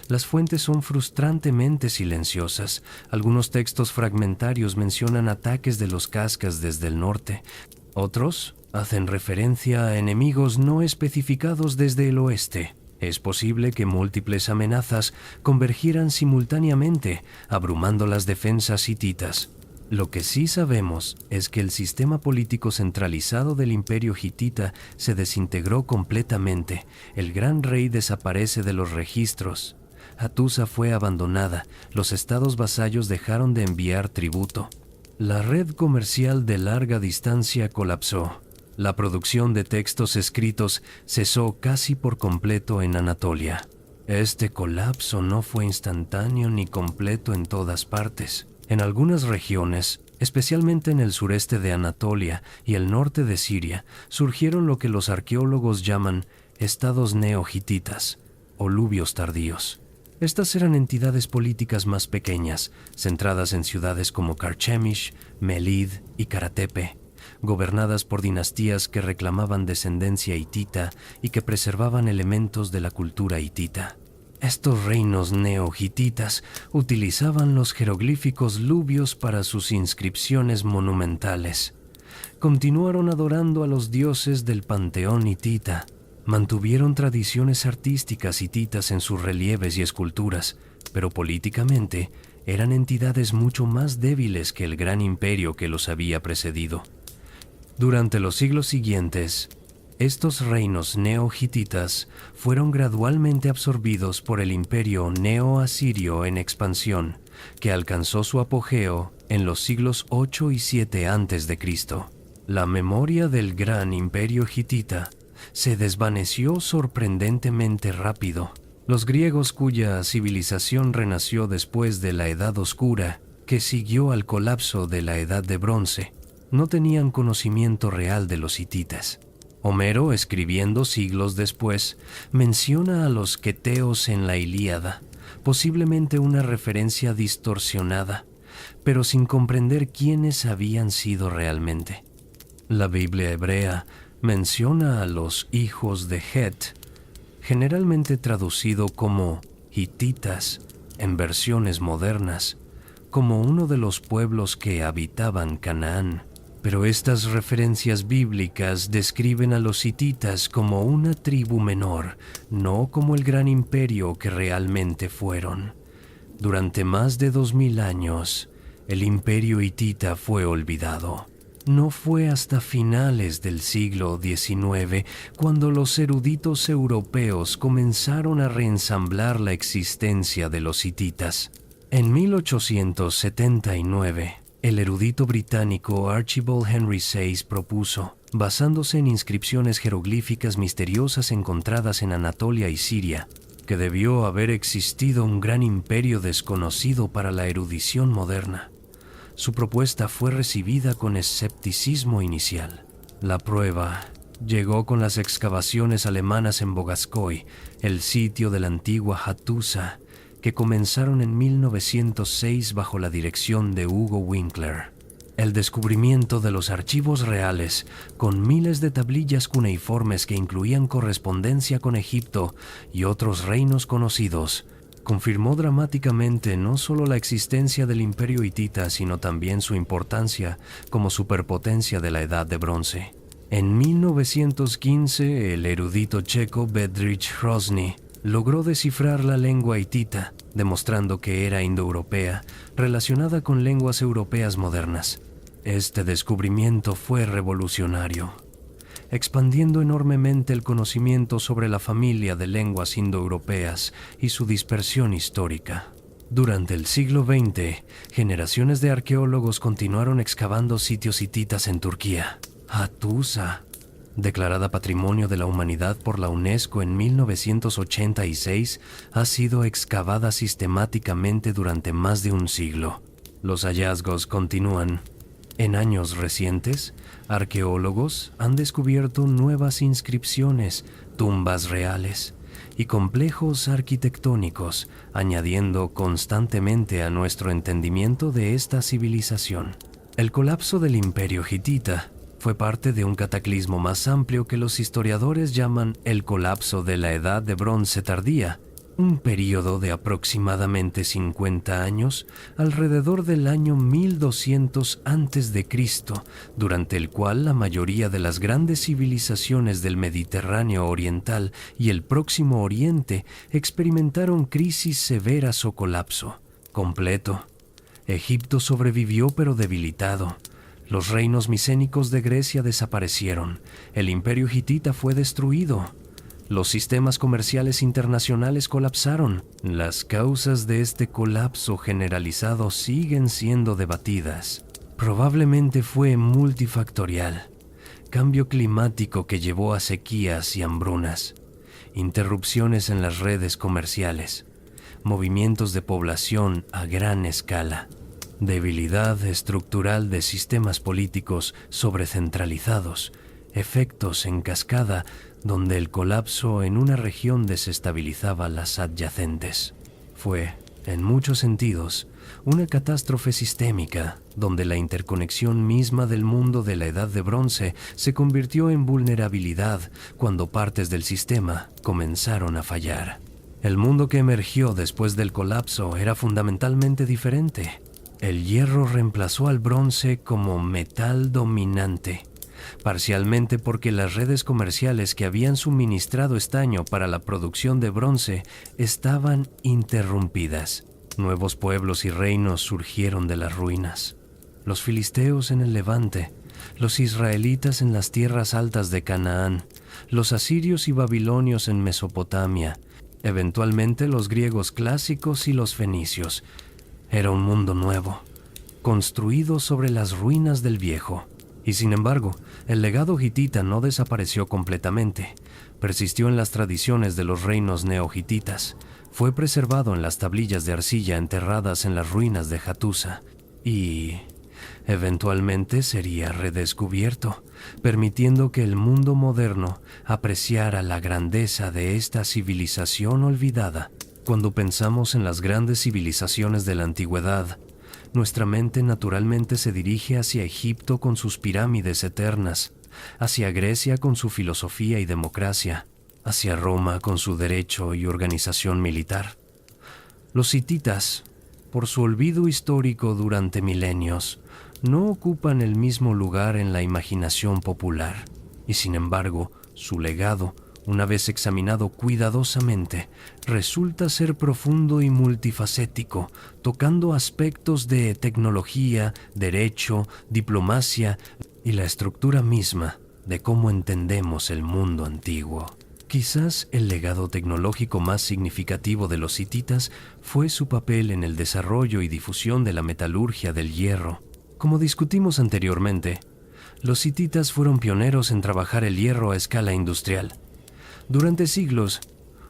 Las fuentes son frustrantemente silenciosas. Algunos textos fragmentarios mencionan ataques de los cascas desde el norte. Otros hacen referencia a enemigos no especificados desde el oeste. Es posible que múltiples amenazas convergieran simultáneamente, abrumando las defensas hititas. Lo que sí sabemos es que el sistema político centralizado del imperio hitita se desintegró completamente. El gran rey desaparece de los registros. Hattusa fue abandonada. Los estados vasallos dejaron de enviar tributo. La red comercial de larga distancia colapsó. La producción de textos escritos cesó casi por completo en Anatolia. Este colapso no fue instantáneo ni completo en todas partes. En algunas regiones, especialmente en el sureste de Anatolia y el norte de Siria, surgieron lo que los arqueólogos llaman estados neo-hititas o luvios tardíos. Estas eran entidades políticas más pequeñas, centradas en ciudades como Carchemish, Melid y Karatepe, gobernadas por dinastías que reclamaban descendencia hitita y que preservaban elementos de la cultura hitita. Estos reinos neo-hititas utilizaban los jeroglíficos luvios para sus inscripciones monumentales. Continuaron adorando a los dioses del panteón hitita. Mantuvieron tradiciones artísticas hititas en sus relieves y esculturas, pero políticamente eran entidades mucho más débiles que el gran imperio que los había precedido. Durante los siglos siguientes, estos reinos neo-hititas fueron gradualmente absorbidos por el imperio neo-asirio en expansión, que alcanzó su apogeo en los siglos 8 y 7 a.C. La memoria del gran imperio hitita se desvaneció sorprendentemente rápido. Los griegos, cuya civilización renació después de la Edad Oscura, que siguió al colapso de la Edad de Bronce, no tenían conocimiento real de los hititas. Homero, escribiendo siglos después, menciona a los queteos en la Ilíada, posiblemente una referencia distorsionada, pero sin comprender quiénes habían sido realmente. La Biblia hebrea menciona a los hijos de Het, generalmente traducido como hititas en versiones modernas, como uno de los pueblos que habitaban Canaán. Pero estas referencias bíblicas describen a los hititas como una tribu menor, no como el gran imperio que realmente fueron. Durante más de 2000 años, el imperio hitita fue olvidado. No fue hasta finales del siglo XIX cuando los eruditos europeos comenzaron a reensamblar la existencia de los hititas. En 1879, el erudito británico Archibald Henry Sayce propuso, basándose en inscripciones jeroglíficas misteriosas encontradas en Anatolia y Siria, que debió haber existido un gran imperio desconocido para la erudición moderna. Su propuesta fue recibida con escepticismo inicial. La prueba llegó con las excavaciones alemanas en Bogaskoy, el sitio de la antigua Hattusa, que comenzaron en 1906 bajo la dirección de Hugo Winkler. El descubrimiento de los archivos reales, con miles de tablillas cuneiformes que incluían correspondencia con Egipto y otros reinos conocidos, confirmó dramáticamente no solo la existencia del imperio hitita, sino también su importancia como superpotencia de la Edad de Bronce. En 1915, el erudito checo Bedřich Hrozný logró descifrar la lengua hitita, demostrando que era indoeuropea, relacionada con lenguas europeas modernas. Este descubrimiento fue revolucionario, expandiendo enormemente el conocimiento sobre la familia de lenguas indoeuropeas y su dispersión histórica. Durante el siglo XX, generaciones de arqueólogos continuaron excavando sitios hititas en Turquía. Hattusa, declarada Patrimonio de la Humanidad por la UNESCO en 1986, ha sido excavada sistemáticamente durante más de un siglo. Los hallazgos continúan. En años recientes, arqueólogos han descubierto nuevas inscripciones, tumbas reales y complejos arquitectónicos, añadiendo constantemente a nuestro entendimiento de esta civilización. El colapso del imperio hitita fue parte de un cataclismo más amplio que los historiadores llaman el colapso de la Edad de Bronce tardía, un período de aproximadamente 50 años, alrededor del año 1200 a.C., durante el cual la mayoría de las grandes civilizaciones del Mediterráneo oriental y el Próximo Oriente experimentaron crisis severas o colapso completo. Egipto sobrevivió pero debilitado. Los reinos micénicos de Grecia desaparecieron. El imperio hitita fue destruido. Los sistemas comerciales internacionales colapsaron. Las causas de este colapso generalizado siguen siendo debatidas. Probablemente fue multifactorial. Cambio climático que llevó a sequías y hambrunas. Interrupciones en las redes comerciales. Movimientos de población a gran escala. Debilidad estructural de sistemas políticos sobrecentralizados. Efectos en cascada donde el colapso en una región desestabilizaba las adyacentes. Fue, en muchos sentidos, una catástrofe sistémica donde la interconexión misma del mundo de la Edad de Bronce se convirtió en vulnerabilidad cuando partes del sistema comenzaron a fallar. El mundo que emergió después del colapso era fundamentalmente diferente. El hierro reemplazó al bronce como metal dominante, parcialmente porque las redes comerciales que habían suministrado estaño para la producción de bronce estaban interrumpidas. Nuevos pueblos y reinos surgieron de las ruinas. Los filisteos en el Levante, los israelitas en las tierras altas de Canaán, los asirios y babilonios en Mesopotamia, eventualmente los griegos clásicos y los fenicios. Era un mundo nuevo, construido sobre las ruinas del viejo. Y sin embargo, el legado hitita no desapareció completamente. Persistió en las tradiciones de los reinos neohititas. Fue preservado en las tablillas de arcilla enterradas en las ruinas de Hattusa. Y eventualmente sería redescubierto, permitiendo que el mundo moderno apreciara la grandeza de esta civilización olvidada. Cuando pensamos en las grandes civilizaciones de la antigüedad, nuestra mente naturalmente se dirige hacia Egipto con sus pirámides eternas, hacia Grecia con su filosofía y democracia, hacia Roma con su derecho y organización militar. Los hititas, por su olvido histórico durante milenios, no ocupan el mismo lugar en la imaginación popular, y sin embargo, su legado, una vez examinado cuidadosamente, resulta ser profundo y multifacético, tocando aspectos de tecnología, derecho, diplomacia y la estructura misma de cómo entendemos el mundo antiguo. Quizás el legado tecnológico más significativo de los hititas fue su papel en el desarrollo y difusión de la metalurgia del hierro. Como discutimos anteriormente, los hititas fueron pioneros en trabajar el hierro a escala industrial. Durante siglos,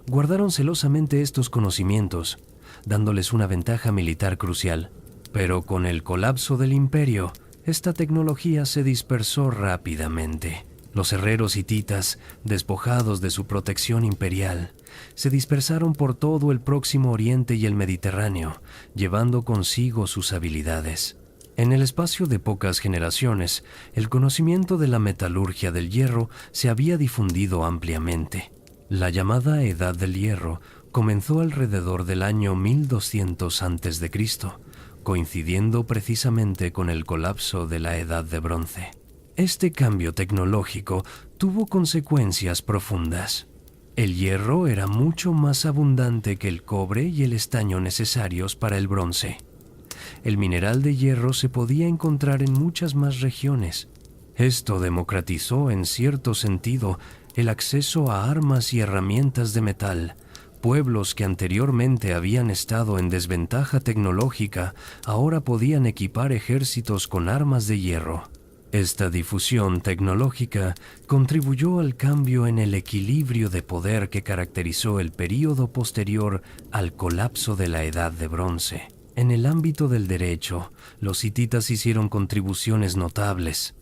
guardaron celosamente estos conocimientos, dándoles una ventaja militar crucial. Pero con el colapso del imperio, esta tecnología se dispersó rápidamente. Los herreros hititas, despojados de su protección imperial, se dispersaron por todo el Próximo Oriente y el Mediterráneo, llevando consigo sus habilidades. En el espacio de pocas generaciones, el conocimiento de la metalurgia del hierro se había difundido ampliamente. La llamada Edad del Hierro comenzó alrededor del año 1200 a.C., coincidiendo precisamente con el colapso de la Edad de Bronce. Este cambio tecnológico tuvo consecuencias profundas. El hierro era mucho más abundante que el cobre y el estaño necesarios para el bronce. El mineral de hierro se podía encontrar en muchas más regiones. Esto democratizó, en cierto sentido, el acceso a armas y herramientas de metal. Pueblos que anteriormente habían estado en desventaja tecnológica ahora podían equipar ejércitos con armas de hierro. Esta difusión tecnológica contribuyó al cambio en el equilibrio de poder que caracterizó el período posterior al colapso de la Edad de Bronce. En el ámbito del derecho, los hititas hicieron contribuciones notables.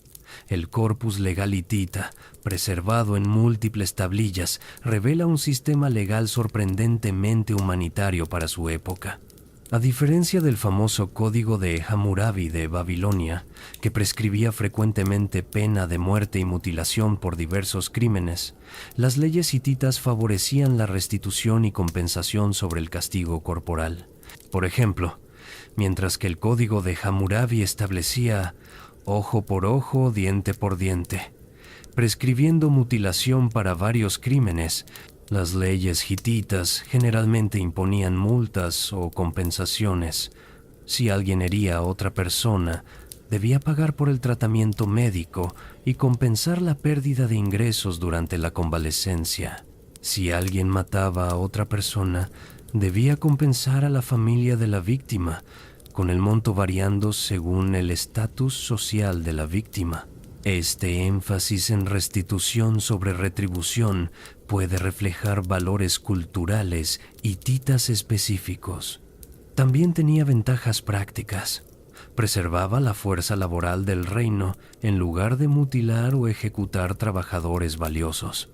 El corpus legal hitita, preservado en múltiples tablillas, revela un sistema legal sorprendentemente humanitario para su época. A diferencia del famoso Código de Hammurabi de Babilonia, que prescribía frecuentemente pena de muerte y mutilación por diversos crímenes, las leyes hititas favorecían la restitución y compensación sobre el castigo corporal. Por ejemplo, mientras que el Código de Hammurabi establecía ojo por ojo, diente por diente, prescribiendo mutilación para varios crímenes, las leyes hititas generalmente imponían multas o compensaciones. Si alguien hería a otra persona, debía pagar por el tratamiento médico y compensar la pérdida de ingresos durante la convalecencia. Si alguien mataba a otra persona, debía compensar a la familia de la víctima, con el monto variando según el estatus social de la víctima. Este énfasis en restitución sobre retribución puede reflejar valores culturales hititas específicos. También tenía ventajas prácticas. Preservaba la fuerza laboral del reino en lugar de mutilar o ejecutar trabajadores valiosos.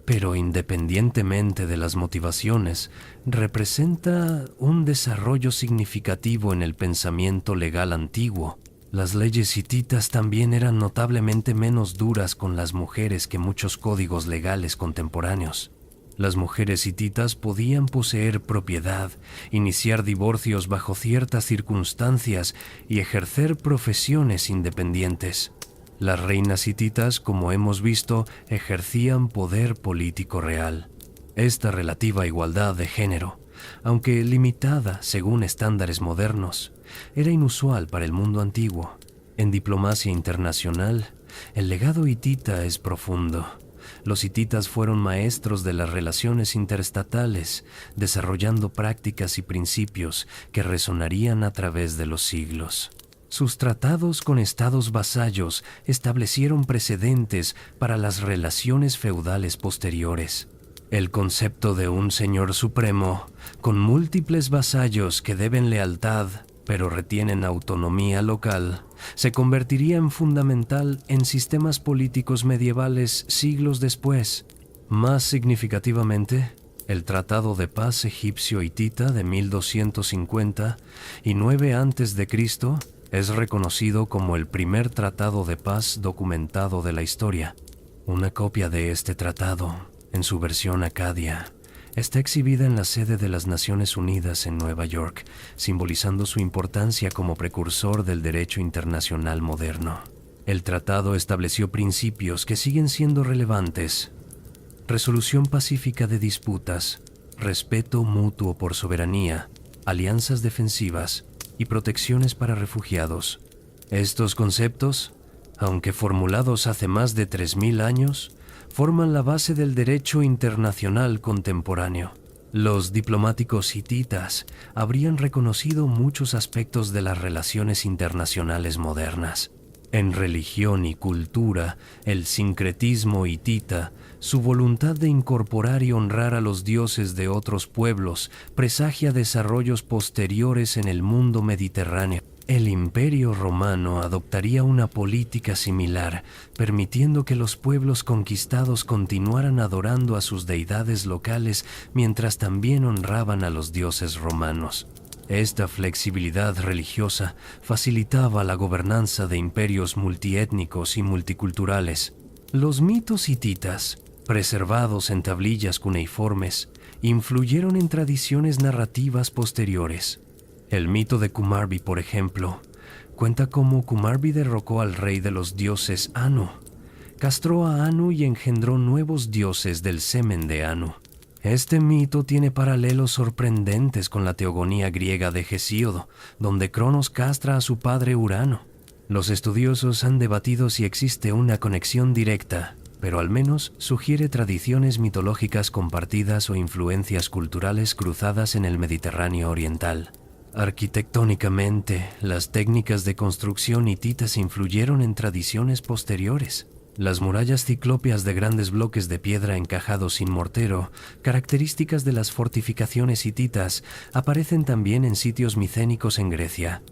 Pero independientemente de las motivaciones, representa un desarrollo significativo en el pensamiento legal antiguo. Las leyes hititas también eran notablemente menos duras con las mujeres que muchos códigos legales contemporáneos. Las mujeres hititas podían poseer propiedad, iniciar divorcios bajo ciertas circunstancias y ejercer profesiones independientes. Las reinas hititas, como hemos visto, ejercían poder político real. Esta relativa igualdad de género, aunque limitada según estándares modernos, era inusual para el mundo antiguo. En diplomacia internacional, el legado hitita es profundo. Los hititas fueron maestros de las relaciones interestatales, desarrollando prácticas y principios que resonarían a través de los siglos. Sus tratados con estados vasallos establecieron precedentes para las relaciones feudales posteriores. El concepto de un señor supremo, con múltiples vasallos que deben lealtad, pero retienen autonomía local, se convertiría en fundamental en sistemas políticos medievales siglos después. Más significativamente, El Tratado de Paz egipcio-hitita de 1250 y 9 a.C. es reconocido como el primer tratado de paz documentado de la historia. Una copia de este tratado, en su versión acadia, está exhibida en la sede de las Naciones Unidas en Nueva York, simbolizando su importancia como precursor del derecho internacional moderno. El tratado estableció principios que siguen siendo relevantes: resolución pacífica de disputas, respeto mutuo por soberanía, alianzas defensivas y protecciones para refugiados. Estos conceptos, aunque formulados hace más de 3000 años, forman la base del derecho internacional contemporáneo. Los diplomáticos hititas habrían reconocido muchos aspectos de las relaciones internacionales modernas. En religión y cultura, el sincretismo hitita, su voluntad de incorporar y honrar a los dioses de otros pueblos, presagia desarrollos posteriores en el mundo mediterráneo. El Imperio Romano adoptaría una política similar, permitiendo que los pueblos conquistados continuaran adorando a sus deidades locales mientras también honraban a los dioses romanos. Esta flexibilidad religiosa facilitaba la gobernanza de imperios multiétnicos y multiculturales. Los mitos hititas, preservados en tablillas cuneiformes, influyeron en tradiciones narrativas posteriores. El mito de Kumarbi, por ejemplo, cuenta cómo Kumarbi derrocó al rey de los dioses Anu, castró a Anu y engendró nuevos dioses del semen de Anu. Este mito tiene paralelos sorprendentes con la teogonía griega de Hesíodo, donde Cronos castra a su padre Urano. Los estudiosos han debatido si existe una conexión directa, pero al menos sugiere tradiciones mitológicas compartidas o influencias culturales cruzadas en el Mediterráneo oriental. Arquitectónicamente, las técnicas de construcción hititas influyeron en tradiciones posteriores. Las murallas ciclópeas de grandes bloques de piedra encajados sin mortero, características de las fortificaciones hititas, aparecen también en sitios micénicos en Grecia.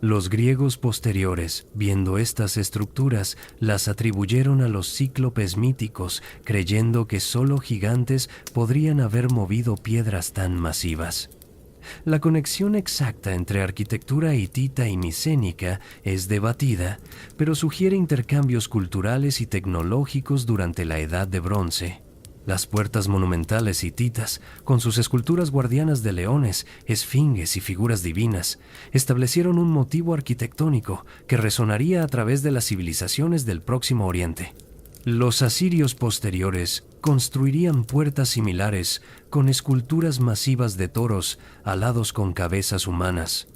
Los griegos posteriores, viendo estas estructuras, las atribuyeron a los cíclopes míticos, creyendo que solo gigantes podrían haber movido piedras tan masivas. La conexión exacta entre arquitectura hitita y micénica es debatida, pero sugiere intercambios culturales y tecnológicos durante la Edad de Bronce. Las puertas monumentales hititas, con sus esculturas guardianas de leones, esfinges y figuras divinas, establecieron un motivo arquitectónico que resonaría a través de las civilizaciones del Próximo Oriente. Los asirios posteriores construirían puertas similares con esculturas masivas de toros alados con cabezas humanas.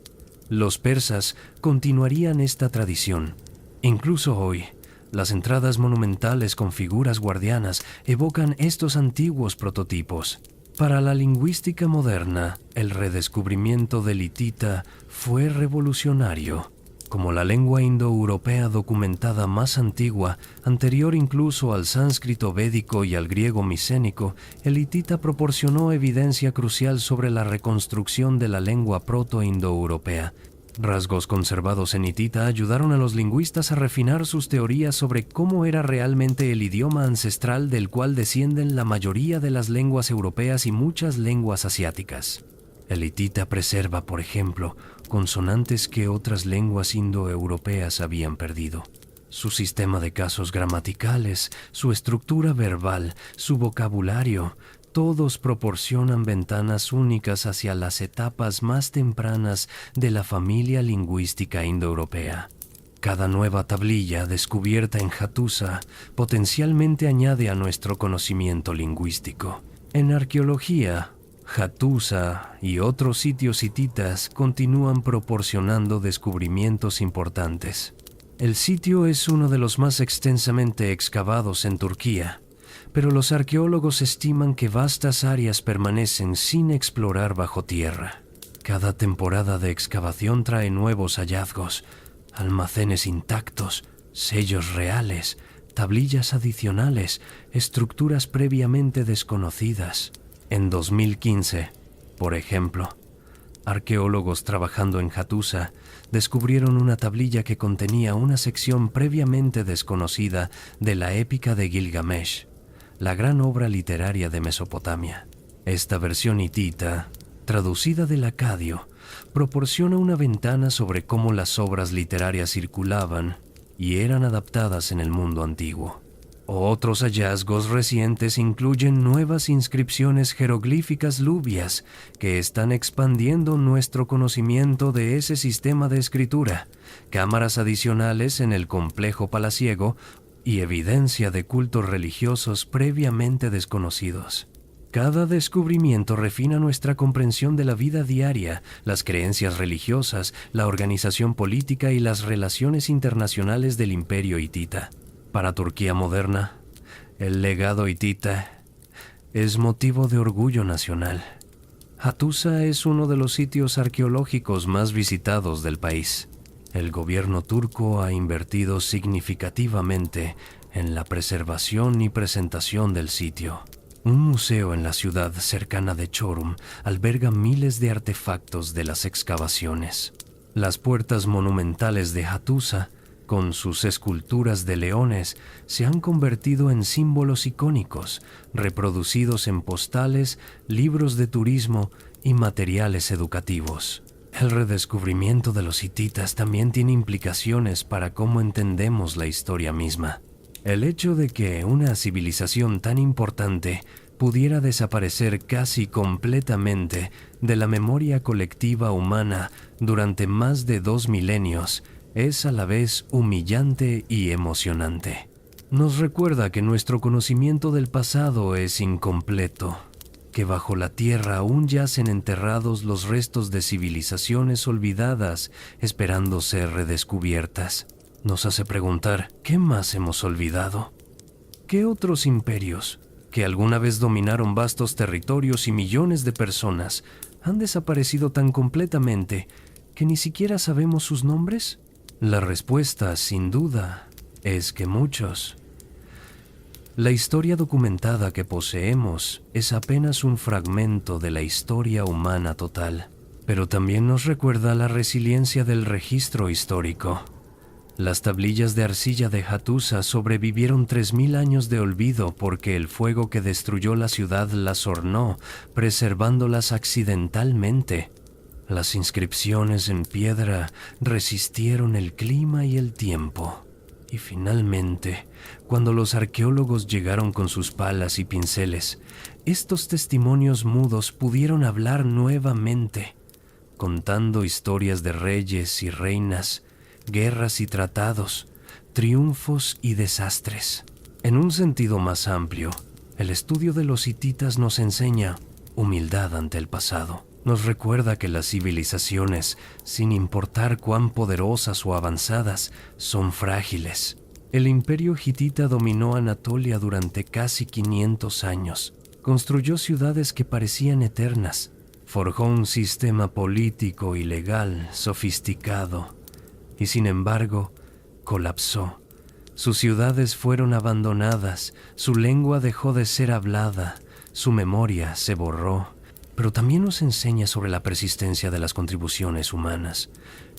Los persas continuarían esta tradición. Incluso hoy, las entradas monumentales con figuras guardianas evocan estos antiguos prototipos. Para la lingüística moderna, el redescubrimiento del hitita fue revolucionario. Como la lengua indoeuropea documentada más antigua, anterior incluso al sánscrito védico y al griego micénico, el hitita proporcionó evidencia crucial sobre la reconstrucción de la lengua proto-indoeuropea. Rasgos conservados en hitita ayudaron a los lingüistas a refinar sus teorías sobre cómo era realmente el idioma ancestral del cual descienden la mayoría de las lenguas europeas y muchas lenguas asiáticas. El hitita preserva, por ejemplo, consonantes que otras lenguas indoeuropeas habían perdido. Su sistema de casos gramaticales, su estructura verbal, su vocabulario, todos proporcionan ventanas únicas hacia las etapas más tempranas de la familia lingüística indoeuropea. Cada nueva tablilla descubierta en Hattusa potencialmente añade a nuestro conocimiento lingüístico. En arqueología, Hattusa y otros sitios hititas continúan proporcionando descubrimientos importantes. El sitio es uno de los más extensamente excavados en Turquía, pero los arqueólogos estiman que vastas áreas permanecen sin explorar bajo tierra. Cada temporada de excavación trae nuevos hallazgos, almacenes intactos, sellos reales, tablillas adicionales, estructuras previamente desconocidas. En 2015, por ejemplo, arqueólogos trabajando en Hattusa descubrieron una tablilla que contenía una sección previamente desconocida de la Épica de Gilgamesh, la gran obra literaria de Mesopotamia. Esta versión hitita, traducida del acadio, proporciona una ventana sobre cómo las obras literarias circulaban y eran adaptadas en el mundo antiguo. Otros hallazgos recientes incluyen nuevas inscripciones jeroglíficas luvias que están expandiendo nuestro conocimiento de ese sistema de escritura, cámaras adicionales en el complejo palaciego y evidencia de cultos religiosos previamente desconocidos. Cada descubrimiento refina nuestra comprensión de la vida diaria, las creencias religiosas, la organización política y las relaciones internacionales del Imperio hitita. Para Turquía moderna, el legado hitita es motivo de orgullo nacional. Hattusa es uno de los sitios arqueológicos más visitados del país. El gobierno turco ha invertido significativamente en la preservación y presentación del sitio. Un museo en la ciudad cercana de Çorum alberga miles de artefactos de las excavaciones. Las puertas monumentales de Hattusa, con sus esculturas de leones, se han convertido en símbolos icónicos, reproducidos en postales, libros de turismo y materiales educativos. El redescubrimiento de los hititas también tiene implicaciones para cómo entendemos la historia misma. El hecho de que una civilización tan importante pudiera desaparecer casi completamente de la memoria colectiva humana durante más de 2 milenios es a la vez humillante y emocionante. Nos recuerda que nuestro conocimiento del pasado es incompleto, que bajo la tierra aún yacen enterrados los restos de civilizaciones olvidadas esperando ser redescubiertas. Nos hace preguntar, ¿qué más hemos olvidado? ¿Qué otros imperios, que alguna vez dominaron vastos territorios y millones de personas, han desaparecido tan completamente que ni siquiera sabemos sus nombres? La respuesta, sin duda, es que muchos. La historia documentada que poseemos es apenas un fragmento de la historia humana total, pero también nos recuerda la resiliencia del registro histórico. Las tablillas de arcilla de Hattusa sobrevivieron 3000 años de olvido porque el fuego que destruyó la ciudad las ornó, preservándolas accidentalmente. Las inscripciones en piedra resistieron el clima y el tiempo. Y finalmente, cuando los arqueólogos llegaron con sus palas y pinceles, estos testimonios mudos pudieron hablar nuevamente, contando historias de reyes y reinas, guerras y tratados, triunfos y desastres. En un sentido más amplio, el estudio de los hititas nos enseña humildad ante el pasado. Nos recuerda que las civilizaciones, sin importar cuán poderosas o avanzadas, son frágiles. El imperio hitita dominó Anatolia durante casi 500 años. Construyó ciudades que parecían eternas. Forjó un sistema político y legal sofisticado. Y sin embargo, colapsó. Sus ciudades fueron abandonadas, su lengua dejó de ser hablada, su memoria se borró. Pero también nos enseña sobre la persistencia de las contribuciones humanas.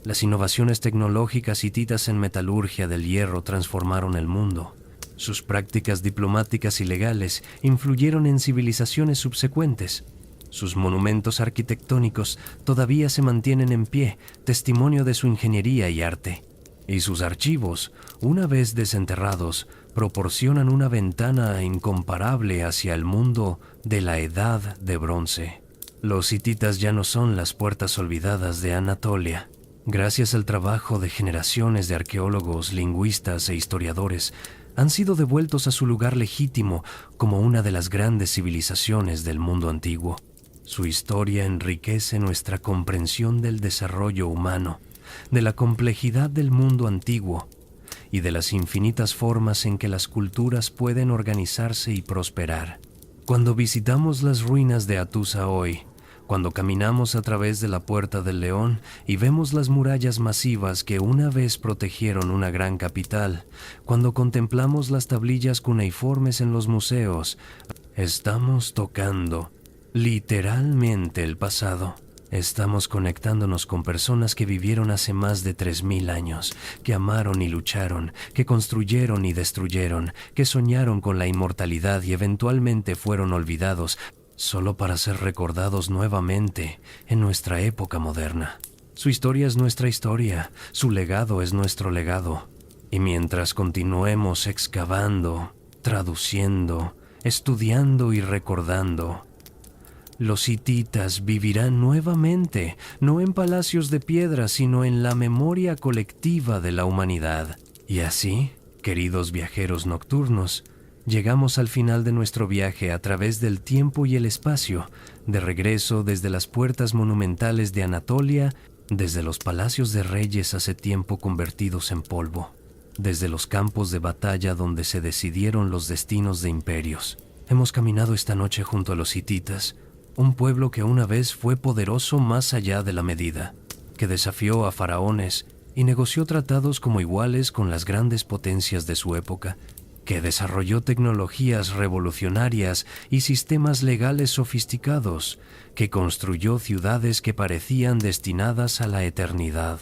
Las innovaciones tecnológicas hititas en metalurgia del hierro transformaron el mundo. Sus prácticas diplomáticas y legales influyeron en civilizaciones subsecuentes. Sus monumentos arquitectónicos todavía se mantienen en pie, testimonio de su ingeniería y arte. Y sus archivos, una vez desenterrados, proporcionan una ventana incomparable hacia el mundo de la Edad de Bronce. Los hititas ya no son las puertas olvidadas de Anatolia. Gracias al trabajo de generaciones de arqueólogos, lingüistas e historiadores, han sido devueltos a su lugar legítimo como una de las grandes civilizaciones del mundo antiguo. Su historia enriquece nuestra comprensión del desarrollo humano, de la complejidad del mundo antiguo y de las infinitas formas en que las culturas pueden organizarse y prosperar. Cuando visitamos las ruinas de Hattusa hoy, cuando caminamos a través de la Puerta del León y vemos las murallas masivas que una vez protegieron una gran capital, cuando contemplamos las tablillas cuneiformes en los museos, estamos tocando literalmente el pasado. Estamos conectándonos con personas que vivieron hace más de 3000 años, que amaron y lucharon, que construyeron y destruyeron, que soñaron con la inmortalidad y eventualmente fueron olvidados, solo para ser recordados nuevamente en nuestra época moderna. Su historia es nuestra historia, su legado es nuestro legado. Y mientras continuemos excavando, traduciendo, estudiando y recordando, los hititas vivirán nuevamente, no en palacios de piedra, sino en la memoria colectiva de la humanidad. Y así, queridos viajeros nocturnos, llegamos al final de nuestro viaje a través del tiempo y el espacio, de regreso desde las puertas monumentales de Anatolia, desde los palacios de reyes hace tiempo convertidos en polvo, desde los campos de batalla donde se decidieron los destinos de imperios. Hemos caminado esta noche junto a los hititas, un pueblo que una vez fue poderoso más allá de la medida, que desafió a faraones y negoció tratados como iguales con las grandes potencias de su época, que desarrolló tecnologías revolucionarias y sistemas legales sofisticados, que construyó ciudades que parecían destinadas a la eternidad.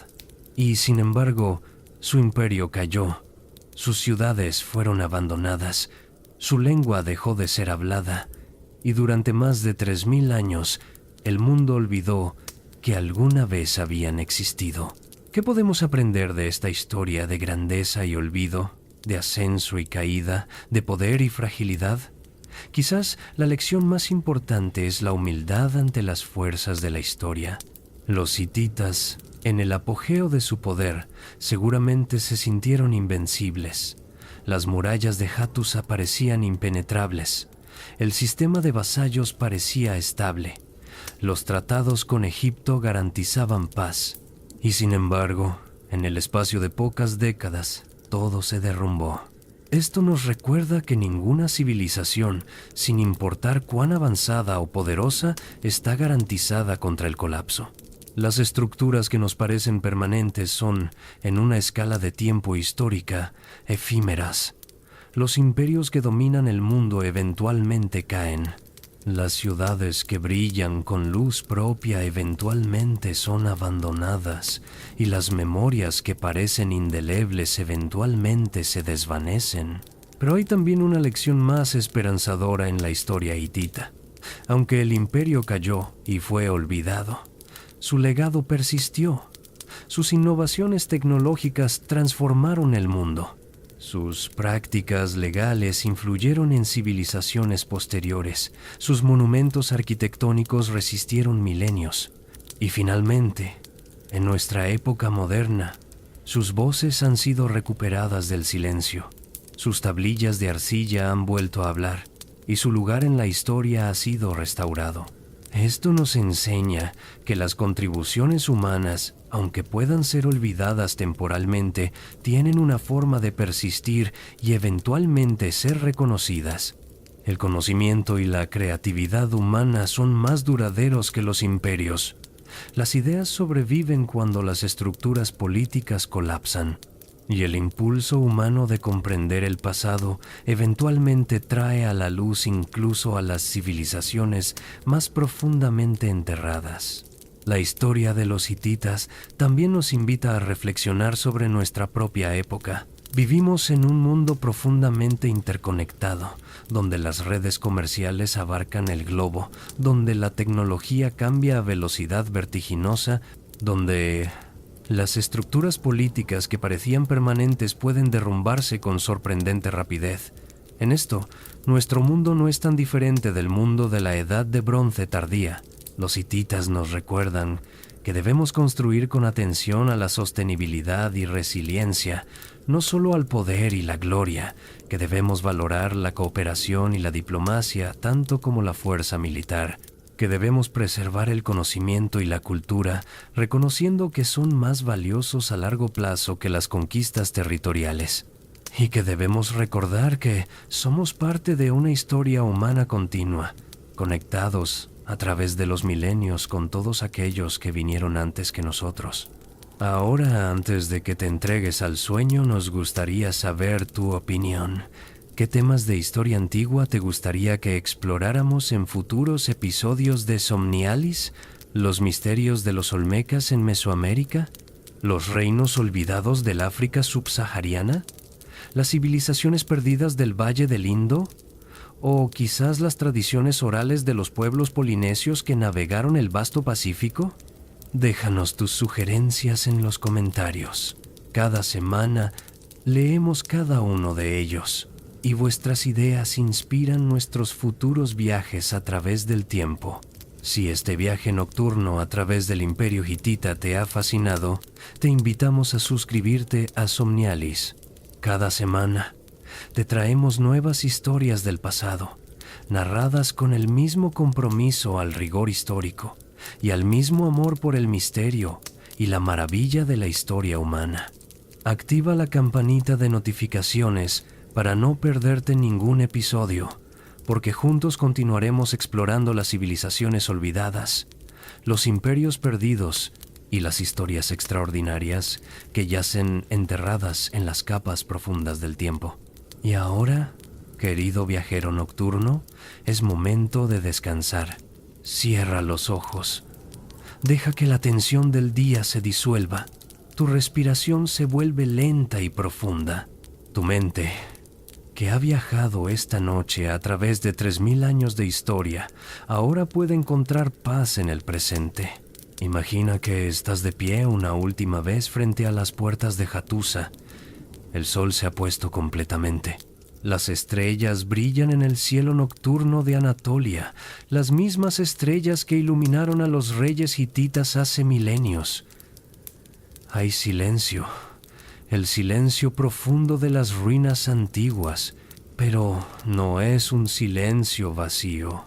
Y, sin embargo, su imperio cayó, sus ciudades fueron abandonadas, su lengua dejó de ser hablada, y durante más de 3000 años, el mundo olvidó que alguna vez habían existido. ¿Qué podemos aprender de esta historia de grandeza y olvido, de ascenso y caída, de poder y fragilidad? Quizás la lección más importante es la humildad ante las fuerzas de la historia. Los hititas, en el apogeo de su poder, seguramente se sintieron invencibles. Las murallas de Hattusa parecían impenetrables. El sistema de vasallos parecía estable. Los tratados con Egipto garantizaban paz. Y sin embargo, en el espacio de pocas décadas, todo se derrumbó. Esto nos recuerda que ninguna civilización, sin importar cuán avanzada o poderosa, está garantizada contra el colapso. Las estructuras que nos parecen permanentes son, en una escala de tiempo histórica, efímeras. Los imperios que dominan el mundo eventualmente caen. Las ciudades que brillan con luz propia eventualmente son abandonadas, y las memorias que parecen indelebles eventualmente se desvanecen. Pero hay también una lección más esperanzadora en la historia hitita. Aunque el imperio cayó y fue olvidado, su legado persistió. Sus innovaciones tecnológicas transformaron el mundo. Sus prácticas legales influyeron en civilizaciones posteriores, sus monumentos arquitectónicos resistieron milenios, y finalmente, en nuestra época moderna, sus voces han sido recuperadas del silencio, sus tablillas de arcilla han vuelto a hablar, y su lugar en la historia ha sido restaurado. Esto nos enseña que las contribuciones humanas, aunque puedan ser olvidadas temporalmente, tienen una forma de persistir y eventualmente ser reconocidas. El conocimiento y la creatividad humana son más duraderos que los imperios. Las ideas sobreviven cuando las estructuras políticas colapsan. Y el impulso humano de comprender el pasado eventualmente trae a la luz incluso a las civilizaciones más profundamente enterradas. La historia de los hititas también nos invita a reflexionar sobre nuestra propia época. Vivimos en un mundo profundamente interconectado, donde las redes comerciales abarcan el globo, donde la tecnología cambia a velocidad vertiginosa, donde las estructuras políticas que parecían permanentes pueden derrumbarse con sorprendente rapidez. En esto, nuestro mundo no es tan diferente del mundo de la Edad de Bronce tardía. Los hititas nos recuerdan que debemos construir con atención a la sostenibilidad y resiliencia, no solo al poder y la gloria, que debemos valorar la cooperación y la diplomacia tanto como la fuerza militar, que debemos preservar el conocimiento y la cultura, reconociendo que son más valiosos a largo plazo que las conquistas territoriales, y que debemos recordar que somos parte de una historia humana continua, conectados a través de los milenios con todos aquellos que vinieron antes que nosotros. Ahora, antes de que te entregues al sueño, nos gustaría saber tu opinión. ¿Qué temas de historia antigua te gustaría que exploráramos en futuros episodios de Somnialis? ¿Los misterios de los Olmecas en Mesoamérica? ¿Los reinos olvidados del África subsahariana? ¿Las civilizaciones perdidas del Valle del Indo? ¿O quizás las tradiciones orales de los pueblos polinesios que navegaron el vasto Pacífico? Déjanos tus sugerencias en los comentarios. Cada semana leemos cada uno de ellos, y vuestras ideas inspiran nuestros futuros viajes a través del tiempo. Si este viaje nocturno a través del Imperio Hitita te ha fascinado, te invitamos a suscribirte a Somnialis. Cada semana te traemos nuevas historias del pasado, narradas con el mismo compromiso al rigor histórico y al mismo amor por el misterio y la maravilla de la historia humana. Activa la campanita de notificaciones para no perderte ningún episodio, porque juntos continuaremos explorando las civilizaciones olvidadas, los imperios perdidos y las historias extraordinarias que yacen enterradas en las capas profundas del tiempo. Y ahora, querido viajero nocturno, es momento de descansar. Cierra los ojos. Deja que la tensión del día se disuelva. Tu respiración se vuelve lenta y profunda. Tu mente, que ha viajado esta noche a través de 3000 años de historia, ahora puede encontrar paz en el presente. Imagina que estás de pie una última vez frente a las puertas de Hattusa. El sol se ha puesto completamente. Las estrellas brillan en el cielo nocturno de Anatolia, las mismas estrellas que iluminaron a los reyes hititas hace milenios. Hay silencio, el silencio profundo de las ruinas antiguas, pero no es un silencio vacío.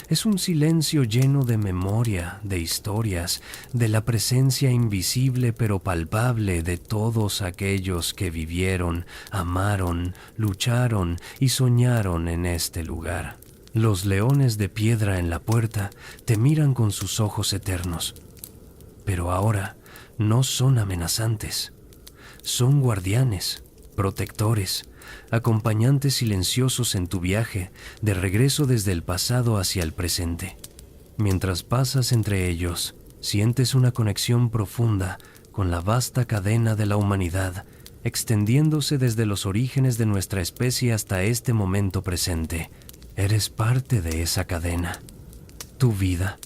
Es un silencio lleno de memoria, de historias, de la presencia invisible pero palpable de todos aquellos que vivieron, amaron, lucharon y soñaron en este lugar. Los leones de piedra en la puerta te miran con sus ojos eternos, pero ahora no son amenazantes. Son guardianes, protectores, acompañantes silenciosos en tu viaje de regreso desde el pasado hacia el presente. Mientras pasas entre ellos, sientes una conexión profunda con la vasta cadena de la humanidad, extendiéndose desde los orígenes de nuestra especie hasta este momento presente. Eres parte de esa cadena. Tu vida,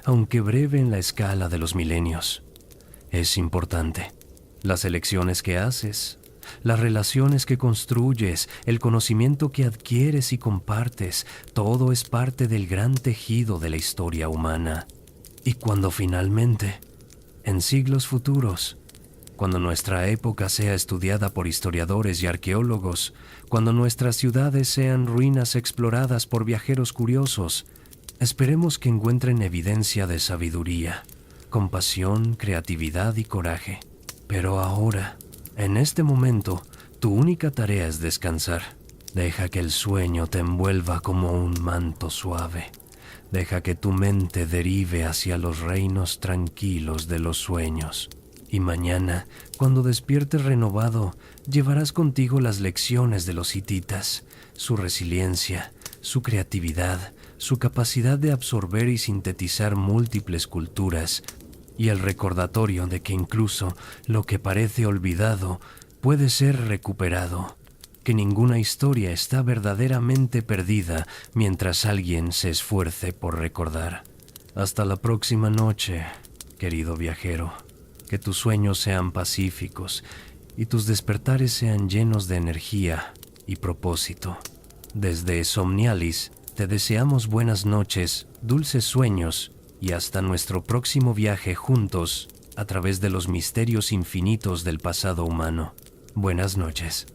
aunque breve en la escala de los milenios, es importante. Las elecciones que haces, las relaciones que construyes, el conocimiento que adquieres y compartes, todo es parte del gran tejido de la historia humana. Y cuando finalmente, en siglos futuros, cuando nuestra época sea estudiada por historiadores y arqueólogos, cuando nuestras ciudades sean ruinas exploradas por viajeros curiosos, esperemos que encuentren evidencia de sabiduría, compasión, creatividad y coraje. Pero ahora, en este momento, tu única tarea es descansar. Deja que el sueño te envuelva como un manto suave. Deja que tu mente derive hacia los reinos tranquilos de los sueños. Y mañana, cuando despiertes renovado, llevarás contigo las lecciones de los hititas, su resiliencia, su creatividad, su capacidad de absorber y sintetizar múltiples culturas, y el recordatorio de que incluso lo que parece olvidado puede ser recuperado, que ninguna historia está verdaderamente perdida mientras alguien se esfuerce por recordar. Hasta la próxima noche, querido viajero. Que tus sueños sean pacíficos y tus despertares sean llenos de energía y propósito. Desde Somnialis te deseamos buenas noches, dulces sueños y hasta nuestro próximo viaje juntos a través de los misterios infinitos del pasado humano. Buenas noches.